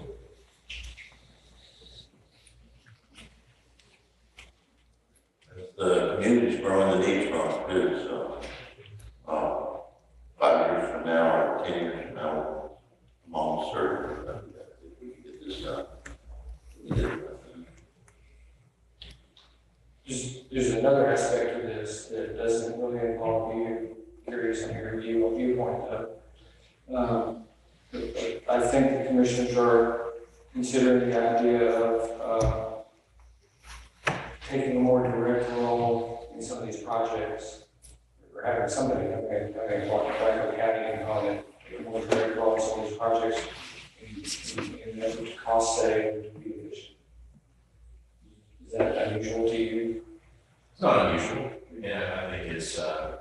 The community's growing, the needs growing too, so, 5 years from now, or 10 years from now, I'm almost certain that we can get this done. There's another aspect of this that doesn't really involve you, curious on your viewpoint though. I think the commissioners are considering the idea of taking a more direct role in some of these projects. Or having somebody, I think Franklin County on it, take a more direct role in some of these projects and that would cost save and be efficient. Is that unusual to you? It's not unusual, yeah, I think it's, I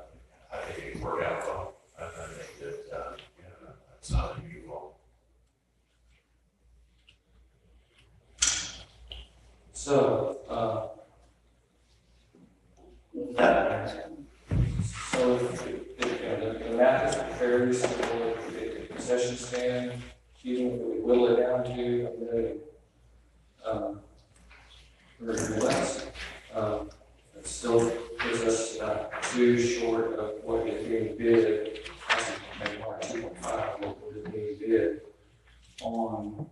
think it can work out well. I think that, it's not unusual. So, so the math is fairly simple, the concession stand, even if we whittle it down to $1 million. Or less, it still gives us two short of what is being bid, maybe like 2.5, what is being bid on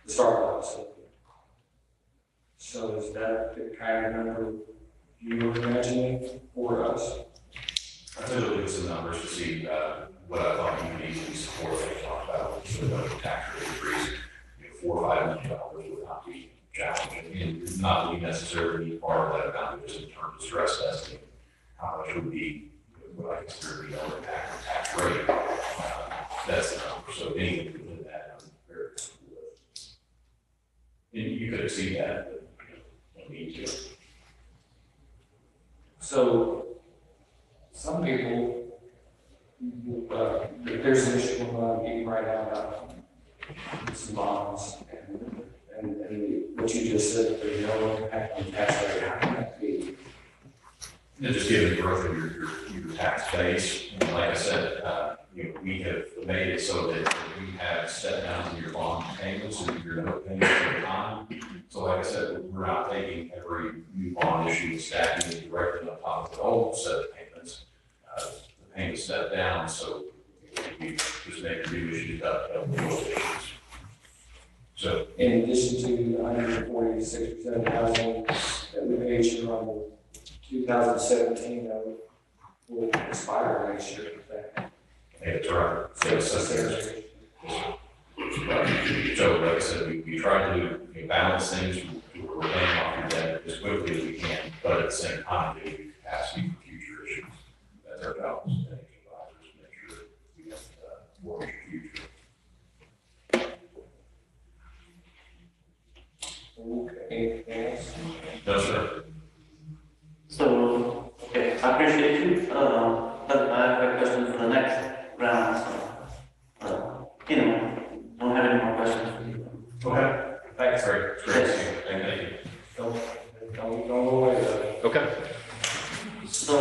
the Starbucks facility. So is that the kind of number you were imagining for us? I took a look at some numbers to see what I thought you could easily support what I talked about, so the tax rate increase, $4 or $5 million would not be challenging, and not that we necessarily need part of that amount, just in terms of stress testing, how much would be what I consider to be our tax rate. That's the number, so anything within that, I'm very comfortable with. And you could exceed that, but you don't need to. So some people, there's an issue going on right now about some bonds and what you just said, there's no impact on tax rate. How can that be? And just given the growth of your tax base, and like I said, we have made it so that we have step downs in your bond payments and your note payments over time. So like I said, we're not taking every new bond issue and stacking it directly on top of the old set of payments. The payments step down, so we just make new issues up the old issues. So In addition to the 146% housing that we paid you on 2017, that will expire next year. that's right. So like I said, we try to balance things. We're paying off your debt as quickly as we can, but at the same time, we have capacity for future issues. That's our balance. And advisors make sure we have more for the future. Okay, anything else? No, sir. So, okay, I appreciate you. But I have questions for the next round. So, don't have any more questions for you. Okay. Thanks. Great. Great to see you. Thank you. Don't go away though. Okay. So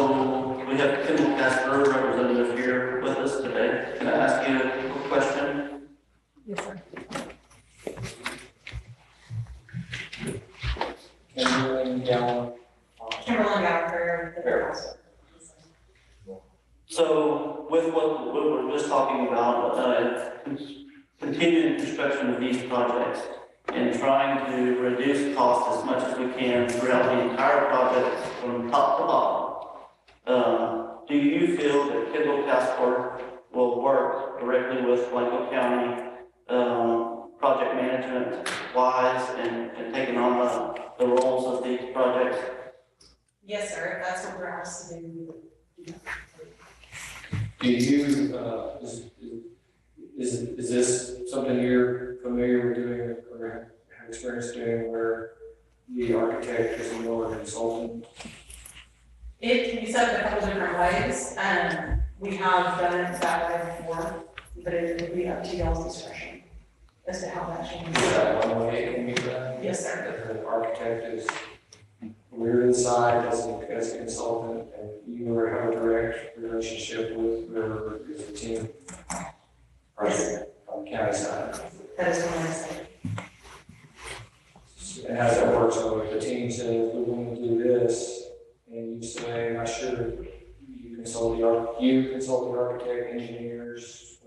we have Kimball Casper, representative here with us today. Can I ask you a quick question? Yes, sir. Kimberly Gallup. Kimberly Gallagher, the warehouse. So with what we were just talking about, continuing construction of these projects and trying to reduce costs as much as we can throughout the entire project from top to bottom. Do you feel that Kimball Casper will work directly with Blanco County project management wise and taking on the roles of these projects? Yes, sir, that's what we're asked to do. Do you, is this something you're familiar with doing or have experience doing where the architect is more consultant? It can be set up a couple different ways, we have done it that way before, but it would be up to y'all's discretion as to how that should be. Is that one way it can be done? Yes, sir. That the architect is, we're inside as a consultant and you have a direct relationship with whoever is the team. Right, on the county side. That is what I say. And how does that work? So if the team says, we want to do this, and you say, I should, you consult the architect, engineers.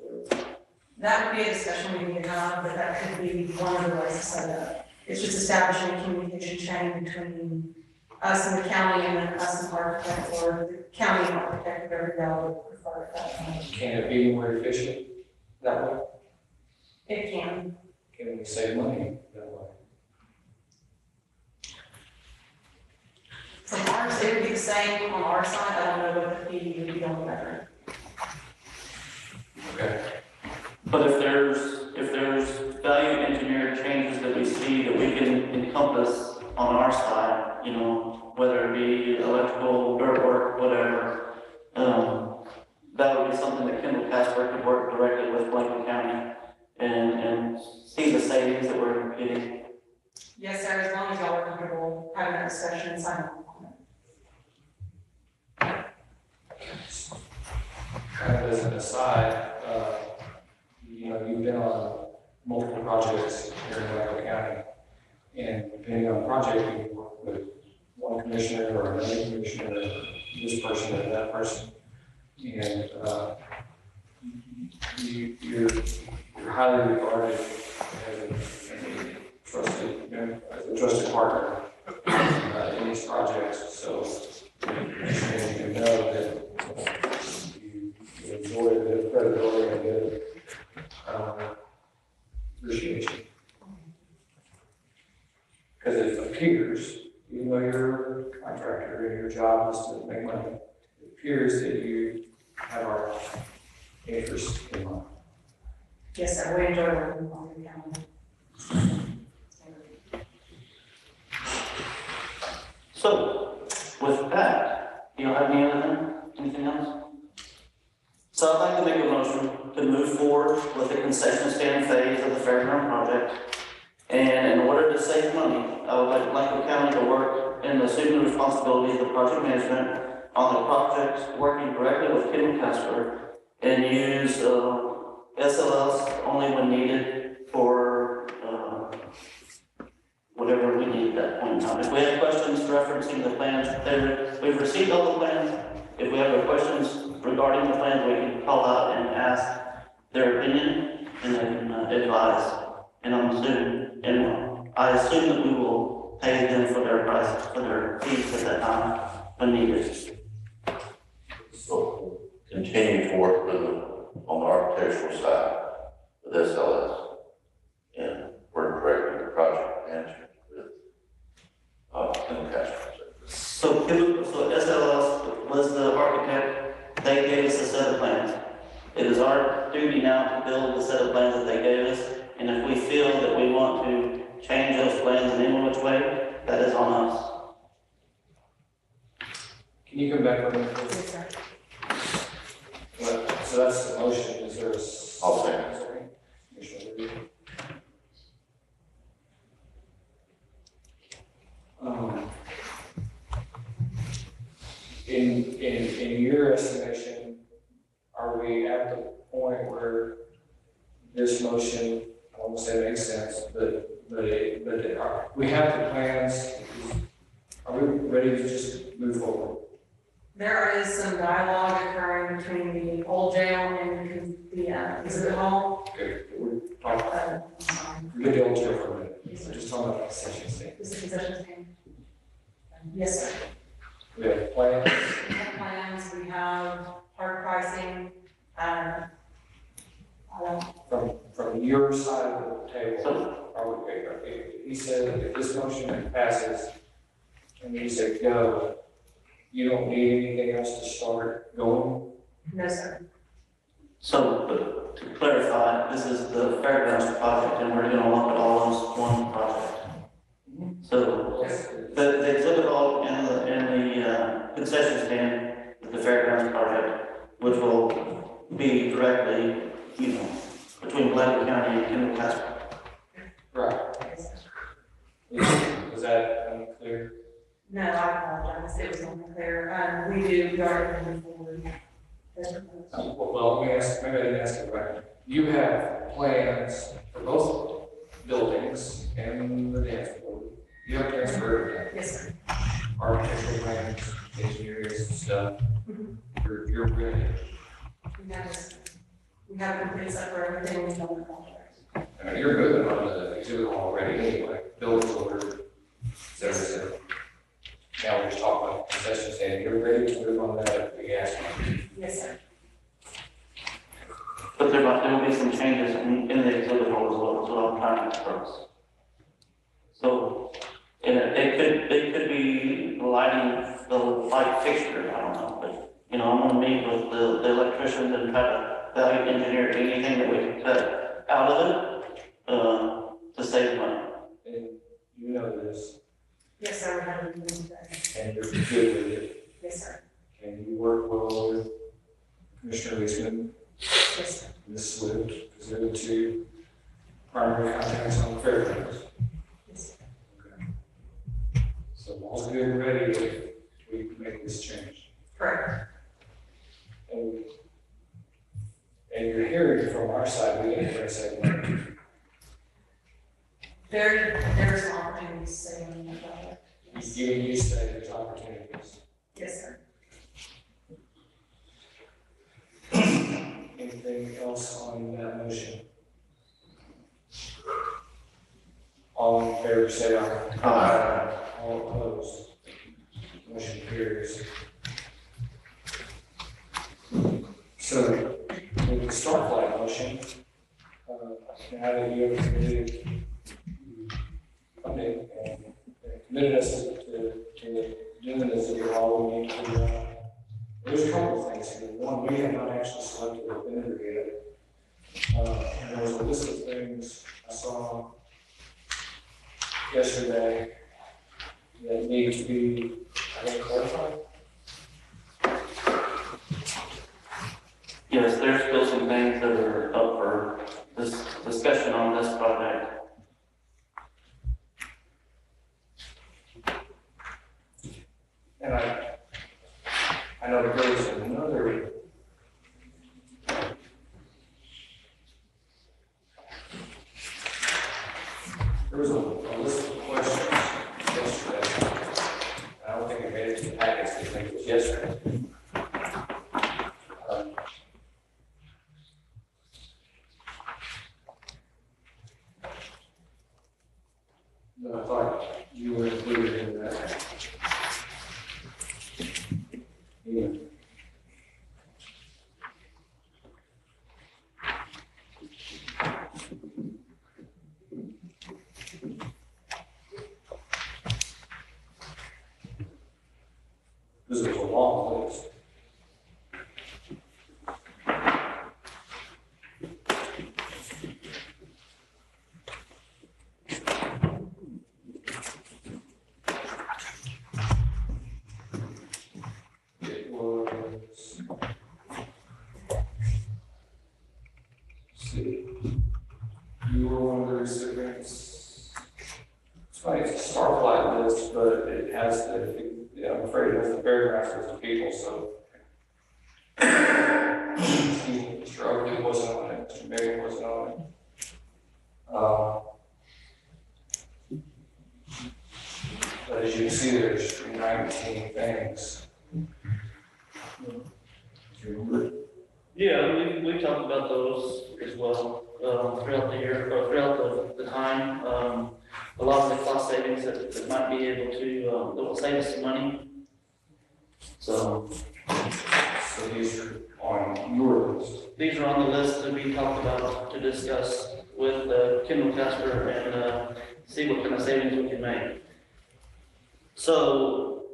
That would be a discussion we need to have, but that could be one of the ways to set it up. It's just establishing a communication chain between us and the county and then us and the architect, or the county and architect, whatever y'all would prefer at that time. Can it be more efficient that way? It can. Can we save money that way? From ours, it would be the same on our side. I don't know what the fee would be on the veteran. Okay. But if there's value engineered changes that we see that we can encompass on our side, that would be something that Kendall Casper could work directly with Blanco County and see the savings that we're getting. Yes, sir, as long as y'all are comfortable having a discussion and sign off on it. Kind of as an aside, you know, you've been on multiple projects here in Blanco County. And depending on the project, you can work with one commissioner or another commissioner, this person or that person. And you're highly regarded as a trusted, you know, as a trusted partner in these projects. So you can know that you enjoy a bit of credibility and a bit of appreciation. Because it appears, even though you're a contractor and your job is to make money, it appears that you have our interest in mind. Yes, sir, we enjoy working with Blanco County. So, with that, you don't have anything else? So I'd like to make a motion to move forward with the concession stand phase of the fairground project. And in order to save money, I would like Blanco County to work in assume the responsibility of the project management on the project, working directly with Kendall Casper, and use SLS only when needed for whatever we need at that point in time. If we have questions referencing the plans, we've received all the plans. If we have questions regarding the plans, we can call out and ask their opinion, and they can advise. And I assume that we will pay them for their price, for their fees at that time when needed. So continue to work with them on the architectural side with SLS and work directly with the project management with Kendall Casper. So SLS was the architect. They gave us a set of plans. It is our duty now to build the set of plans that they gave us. And if we feel that we want to change those plans in any which way, that is on us. Can you come back on that? Yes, sir. So that's the motion, is there a? I'll second. Sorry. Commissioner Lee. In your estimation, are we at the point where this motion, I won't say it makes sense, but we have the plans, are we ready to just move forward? There is some dialogue occurring between the old jail and the exhibit hall. Okay, we're talking, forget the old jail for a minute, we're just talking about the concession stand. Is the concession stand? Yes, sir. We have plans, We have plans, we have hard pricing, from your side of the table, are we, he said if this motion passes, and you say go, you don't need anything else to start going? no, sir. So, but to clarify, this is the fairgrounds project, and we're gonna lump it all as one project. So, the exhibit hall and the concession stand is the fairgrounds project, which will be directly, between Blanco County and Kendall Casper. Right. Was that unclear? No, I apologize, it was unclear. We are moving forward. Well, let me ask, maybe I didn't ask it right. You have plans for both buildings and the dance floor. You have plans for everything, Yes, sir. architectural plans, engineering stuff. You're ready. We have a complete set for everything we've done in the contract. I mean, you're moving on the exhibit hall already anyway, buildings ordered, et cetera. Now we're just talking about concession stand, you're ready to move on that if we ask you. Yes, sir. But there will be some changes in the exhibit hall as well, so I'm trying to express. So, it could be lighting, the light fixture, I don't know, but, I'm gonna meet with the electricians and try to value engineer anything that we can cut out of it, to save money. And you know this, Yes, sir, we have everything done. and you're good with it. Yes, sir. Can you work well with Commissioner Leesman, Yes, sir. Ms. Swift, because they're the two primary contacts on the fairgrounds. Yes, sir. Okay. So all's good and ready if we make this change. Correct. And you're hearing from our side, we didn't press that. There's opportunities to say on that project. Yes. You said there's opportunities. Yes, sir. Anything else on that motion? All in favor, say aye. Aye. All opposed? Motion carries. So, with the start flag motion, now that you have committed funding and committed us to doing this, overall, we need to, there's a couple of things here. One, we have not actually selected a vendor yet. And there was a list of things I saw yesterday that need to be, I think, clarified. Yes, there's still some things that are up for this discussion on this project. And I know there was another. There was a list of questions yesterday. I don't think it made it to the packets, I think it was yesterday. But I thought you were included in that. Yeah. This was a long list. It was. Let's see. You were one of the recipients. It's funny, it's a star flag list, but it has I'm afraid it has the paragraphs of the people, so. Mr. Oakley wasn't on it, Mr. Bailey wasn't on it. But as you can see, there's 19 things. Yeah, we talked about those as well, throughout the year, or throughout the time. A lot of the cost savings that might be able to, that will save us some money. So these are on your list. these are on the list that we talked about to discuss with Kendall Casper and see what kind of savings we can make. So,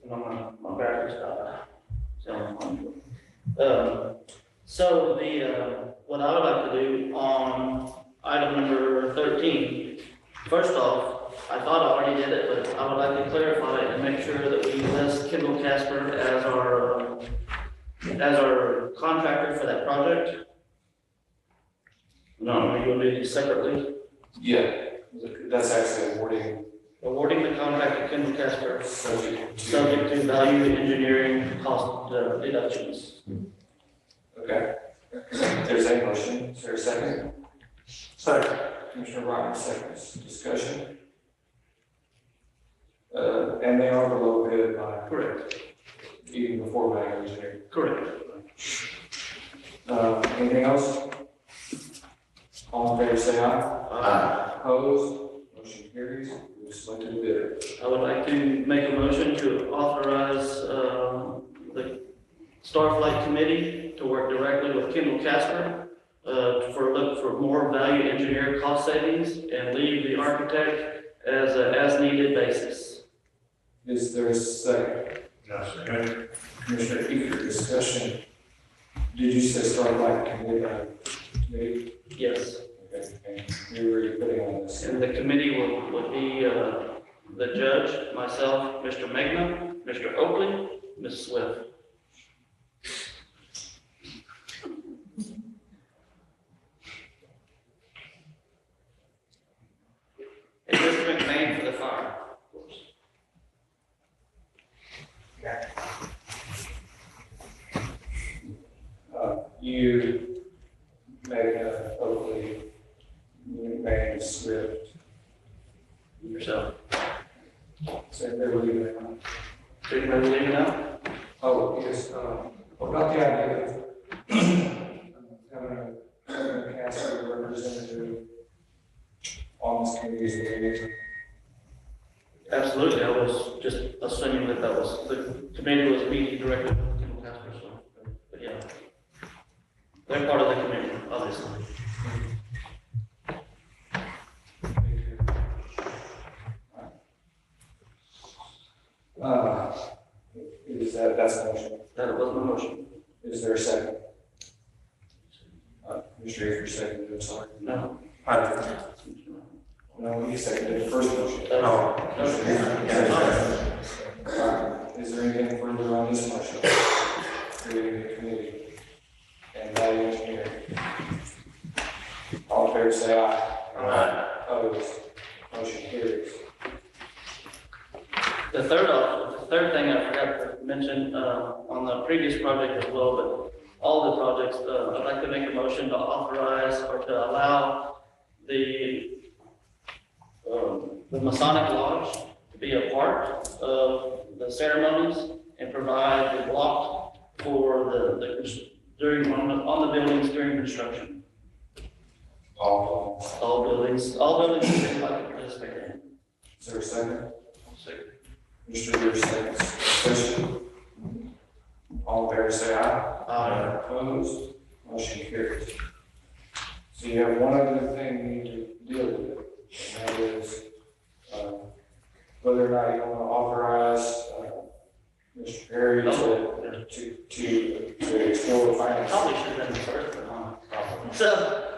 my battery's died. So the what I would like to do on item number 13, first off, I thought I already did it, but I would like to clarify and make sure that we list Kendall Casper as our contractor for that project. No, are you going to do these separately? Yeah, that's actually Awarding the contract to Kendall Casper, subject subject to value engineering cost deductions. Okay. There's a motion. Is there a second? Second. Commissioner Roberts seconds. Discussion. And they are below bid by Correct. even before value engineering. Correct. Anything else? All in favor, say aye. Opposed? Motion carries. We've selected a bidder. I would like to make a motion to authorize the Starflight Committee to work directly with Kendall Casper look for more value engineer cost savings and leave the architect as a as-needed basis. Is there a second? No, sir. Commissioner Eager, discussion. Did you say Starlight Committee? Yes. Okay, and who were you putting on this? And the committee would be the judge, myself, Mr. Magna, Mr. Oakley, Ms. Swift. you, Megan, Oakley, Maine, Swift. Yourself. So they were leaving it on. So you ready to leave it now? Oh, yes, what about the idea of having a council representative on this committee? Absolutely, I was just assuming that was, the committee was meeting directly with Kimball Casper, so, but yeah. They're part of the committee, obviously. That's a motion. That was my motion. Is there a second? Mr. Avery seconded, I'm sorry. No. No, you seconded the first motion. No. Is there anything further on this motion? Creating the committee and value engineering. All in favor, say aye. Aye. Opposed? Motion carries. The third thing I forgot to mention, on the previous project as well, but all the projects, I'd like to make a motion to authorize or to allow the Masonic Lodge to be a part of the ceremonies and provide the block for during, on the buildings during construction. All. All buildings should like to participate in. Is there a second? Second. Mr. Avery seconds. Discussion. All in favor, say aye. Aye. Opposed? Motion carries. So you have one other thing you need to deal with, and that is, whether or not you want to authorize, Mr. Perry to explore the finance. Probably should have been the first one, huh? So,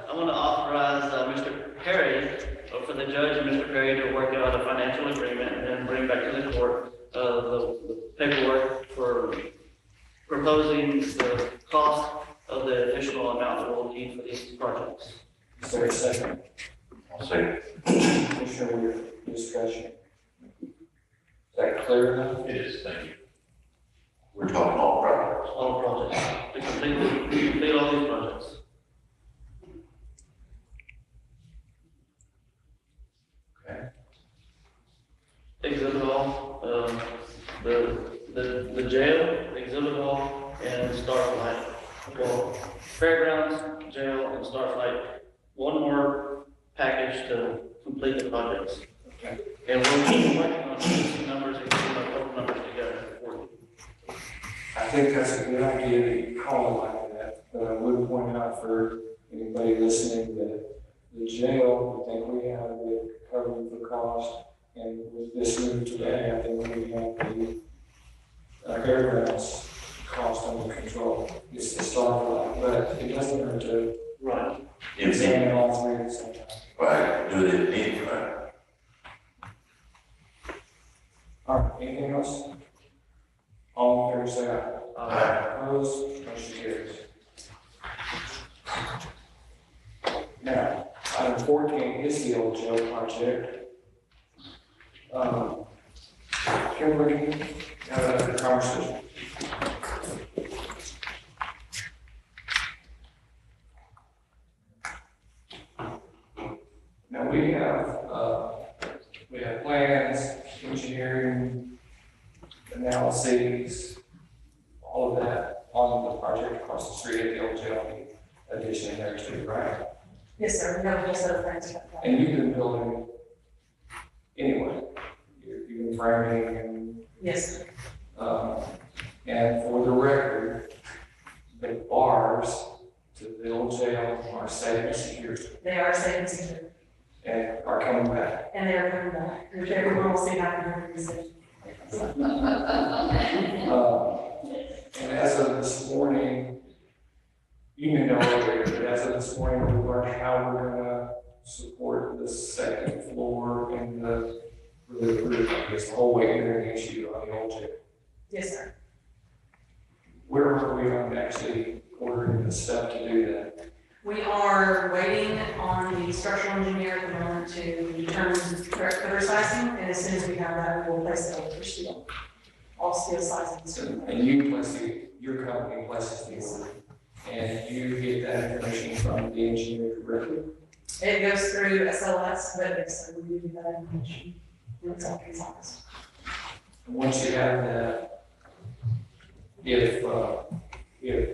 I want to authorize Mr. Perry, or for the judge and Mr. Perry to work out a financial agreement and then bring back to the court the paperwork for proposing the cost of the additional amount that we'll need for these projects. Is there a second? I'll say. Commissioner, your discussion. Is that clear enough? It is, thank you. We're talking all projects. All projects, to complete all these projects. Okay. Exhibit hall, the jail, exhibit hall, and Starflight. Well, fairgrounds, jail, and Starflight. One more package to complete the projects. Okay. And we'll keep working on some numbers and getting a couple numbers together for you. I think that's a good idea that you call it like that, but I would point out for anybody listening that the jail, I think we have it covered the cost, and with this move today, I think we have the fairgrounds cost under control. It's the Starflight, but it doesn't hurt to Right. examine all three at the same time. Right, do it if needed, right? All right, anything else? All in favor, say aye. Aye. Opposed, motion carries. Now, item 14 is the old jail project. Kimberly, have a conversation. Now, we have plans, engineering, analyses, all of that on the project across the street at the old jail addition there too, right? Yes, sir, we have a whole set of plans. And you've been building anyway, you've been framing and, Yes, sir. and for the record, the bars to the old jail are safe and secure They are safe and secure, and are coming back. and they are coming back. Everyone will see that in the decision. And as of this morning, you may know earlier, but as of this morning, we learned how we're gonna support the second floor and the roof, this whole weight bearing issue on the old jail. Yes, sir. Where are we on actually ordering the stuff to do that? We are waiting on the structural engineer at the moment to determine the correct cover sizing, and as soon as we have that, we will place it over for steel. All steel sizing. And you place your company places the order. And you get that information from the engineer directly? It goes through SLS, but it's, we do that information. It's all his office. Once you have that, if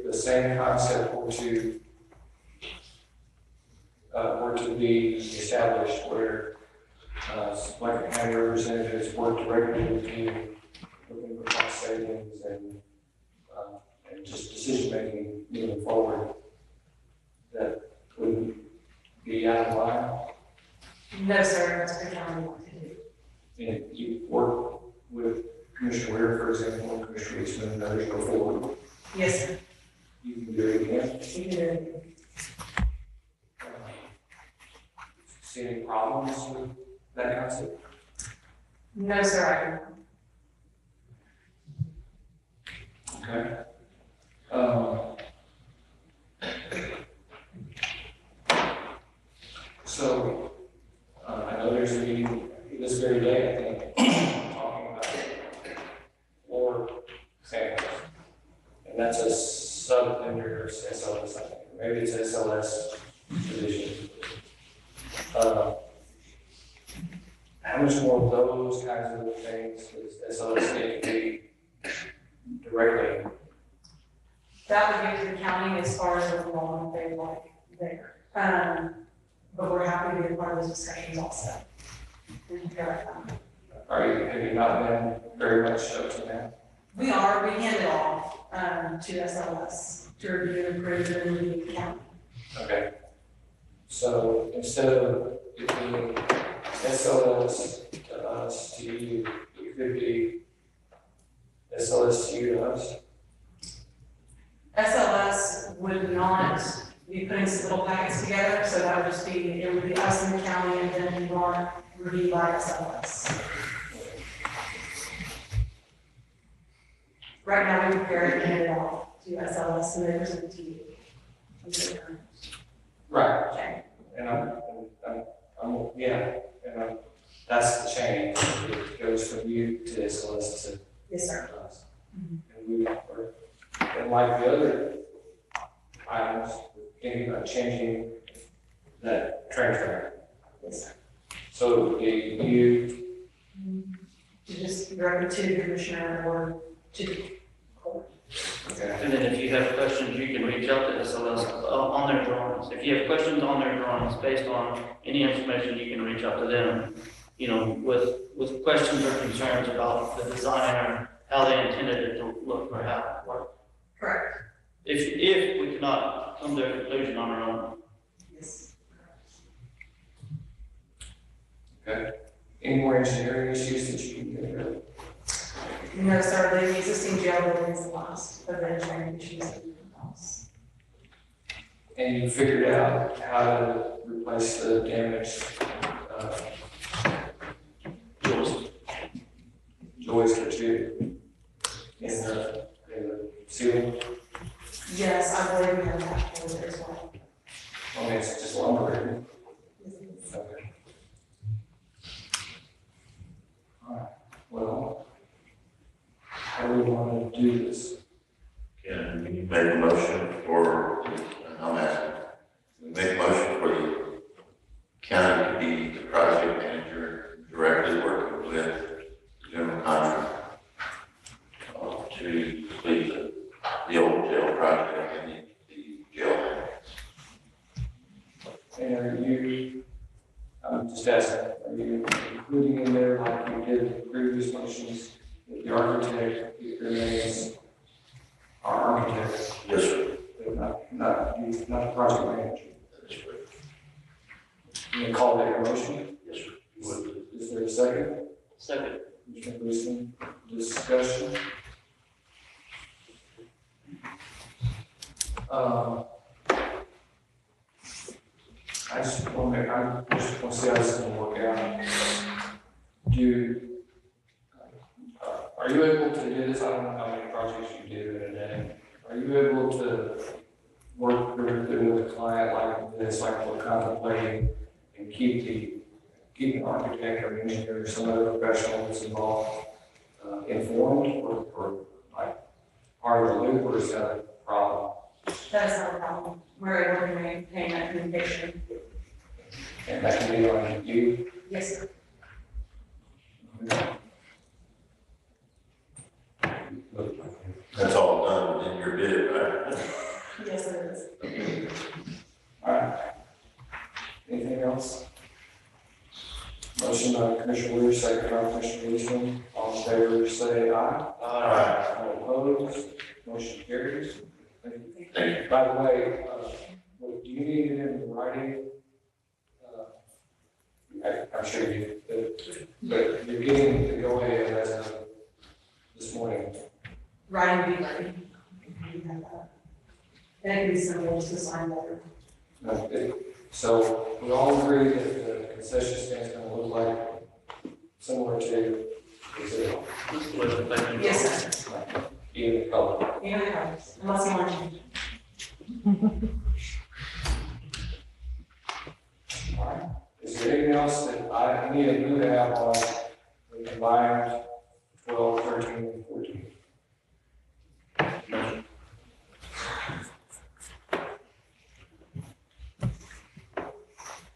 the same concept were to be established where, like county representatives work directly with you, looking for cost savings and just decision-making moving forward, that would be out of line. No, sir, that's what the county wants to do. And you work with Commissioner Weir, for example, and Commissioner Eastman, and others go forward. Yes, sir. You can do it again. We can do it. See any problems with that concept? No, sir, Okay. So, I know there's a meeting this very day, I think, talking about floor samples. And that's a sub-vendor of SLS, I think, maybe it's SLS division. How much more of those kinds of things does SLS need to be directly? That would go to the county as far as the law they like there. But we're happy to be a part of those discussions also. Have you not been very much up to now? We hand it off, to SLS to review and approve and leave the county. Okay. So instead of it being SLS to us to you, it could be SLS to you to us? SLS would not be putting some little packets together, so that would just be, it would be us in the county and then more reviewed by SLS. Right now, we prepare it and hand it off to SLS and they present it to you. Right. Okay. And that's the change. It goes from you to SLS to Yes, sir. us. And we, and like the other items, thinking about changing that train track. Yes, sir. So you, To just direct it to the commissioner or to the court. okay, And then if you have questions, you can reach out to SLS on their drawings. If you have questions on their drawings based on any information, you can reach out to them, you know, with questions or concerns about the design or how they intended it to look or how it worked. Correct. If we cannot come to a conclusion on our own. Yes. okay. Any more engineering issues that you can get rid of? No, sir, the existing jail building is the last of the engineering issues that we have. And you figured out how to replace the damaged, joister too in the ceiling? Yes, I believe we have that for there as well. I mean, it's just lumber, isn't it? Okay. All right, well, how do we want to do this? Can we make a motion for, I'm asking, we make a motion for the county to be the project manager directly working with the general contractor to complete the old jail project and the jail. And are you, I'm just asking, are you including in there like you did in the previous motions, that the architect remains our architect, Yes, sir. but not the project manager? That's correct. You can call that your motion? Yes, sir. Is there a second? Second. Commissioner Gleason, discussion? I just want to see how this is going to work out. Are you able to do this? I don't know how many projects you do in a day. Are you able to work directly with a client like this, like we're contemplating, and keep an architect or engineer or some other professional that's involved informed or like part of the loop, or is that a problem? That is not a problem. We're able to maintain that communication. And that can be on you. Yes, sir. That's all done within your bid, right? Yes, it is. All right. Anything else? Motion by Commissioner Weir, second by Commissioner Eastman. All in favor, say aye. Aye. All opposed, motion carries. Thank you. Thank you. By the way, do you need it in writing? I'm sure you, but you're getting the go ahead as of this morning. Ryan will be ready. And it can be simple, just a sign letter. Okay. So we all agree that the concession stand is going to look like similar to the zero, Yes, sir. even color. You know the colors, unless you want to change it. All right. Is there anything else that I need to do to have on the combined 12, 13, and 14?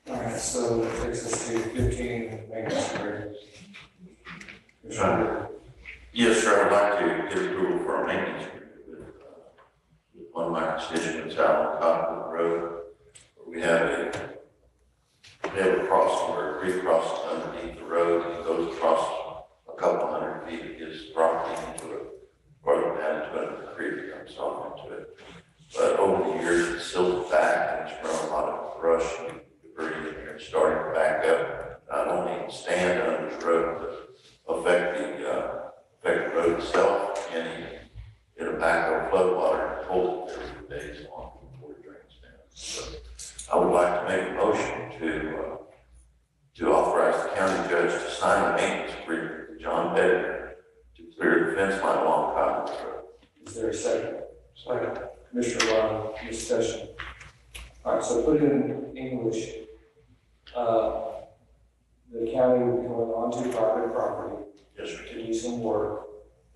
All right, so that takes us to 15, maintenance agreement. Yes, sir, I'd like to give approval for a maintenance agreement with one of my constituents out on Cottonwood Road. We have a crossing where a creek crosses underneath the road and goes across a couple hundred feet of his property into it, further down into another creek comes off into it. But over the years, it's silted back and it's grown a lot of brush and debris in there. It's starting to back up, not only stand under the road, but affect the road itself, and it'll back over flood water and hold it there for days long before it drains down. So I would like to make a motion to authorize the county judge to sign a maintenance agreement with John Pettigrew to clear the fence line along Cottonwood Road. Is there a second? Second. Commissioner Ryan, discussion. All right, so put it in English. The county will be going onto private property Yes, sir. to do some work.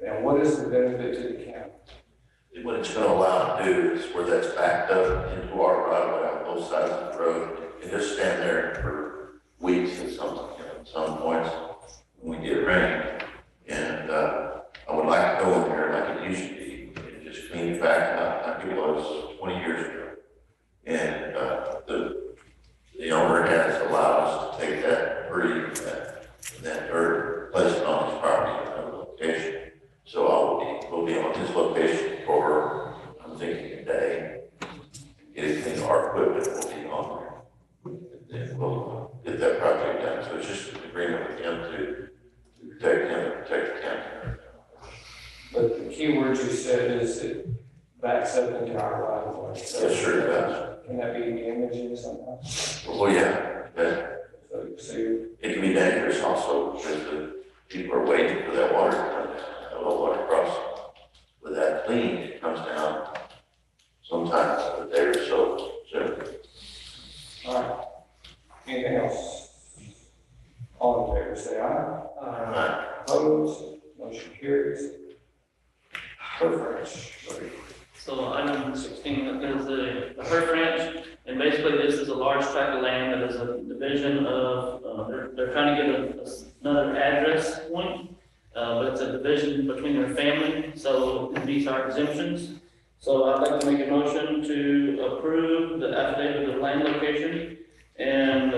And what is the benefit to the county? What it's gonna allow to do is where that's backed up into our right of way on both sides of the road, and just stand there for weeks at some points when we get rain. And, I would like to go in there like it used to be, and just clean it back up like it was 20 years ago. And, the owner has allowed us to take that debris, that dirt, place it on his property in another location. So we'll be on his location for, I'm thinking, a day. Anything, our equipment will be on there. And then we'll get that project done. So it's just an agreement with him to protect him and protect the county. But the key word you said is it backs up into our right of way. So Yes, sure it does. can that be damaging somehow? Well, yeah, So you're it can be dangerous also because the people are waiting for that water to come down. That low water crossing. With that clean, it comes down sometimes a day or so. all right. Anything else? All in favor, say aye. Opposed, motion carries. Refresh. So item 16 is the Herf Ranch, and basically this is a large tract of land that is a division of, they're trying to get another address point, but it's a division between their family, so it meets our exemptions. So I'd like to make a motion to approve the affidavit of land location and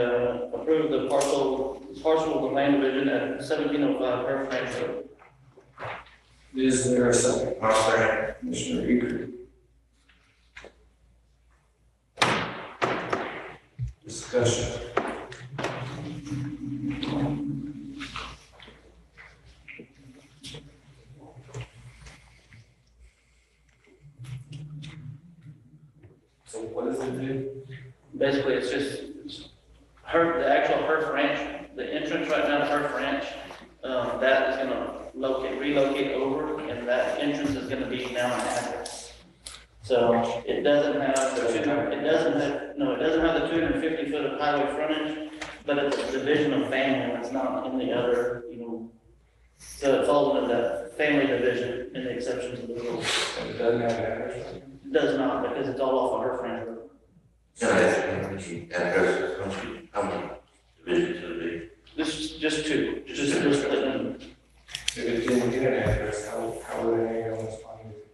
approve the parcel of the land division at 1705 Herf Ranch Road. Is there a second? I'll second. Commissioner Eager. Discussion. So what does it do? Basically, it's just the actual Herf Ranch, the entrance right now to Herf Ranch, that is gonna relocate over, and that entrance is gonna be now an address. So it doesn't have the 250 foot of highway frontage, but it's a division of family, it's not in the other, so it falls into the family division in the exceptions of the rule. It doesn't have an address. It does not, because it's all off of her friend road. Can I ask you how many addresses, how many divisions would it be? This is just two, just If it didn't get an address, how would an ambulance find it?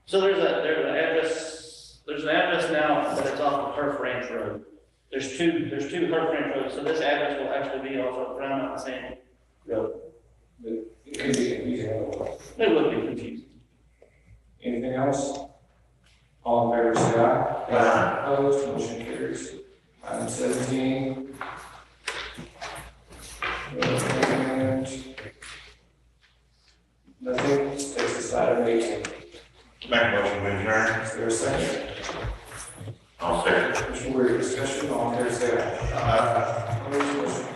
So there's an address now, but it's off of Herf Ranch Road. There's two Herf Ranch Roads, so this address will actually be off of Brown Mountain Sandy Road. It could be confusing otherwise. It would be confusing. Anything else? All in favor, say aye. Aye. Opposed, motion carries. Item 17. And nothing, takes us to item 18. Make a motion, we adjourn. Is there a second? I'll second. Mr. Weir, discussion, all in favor, say aye. Opposed, motion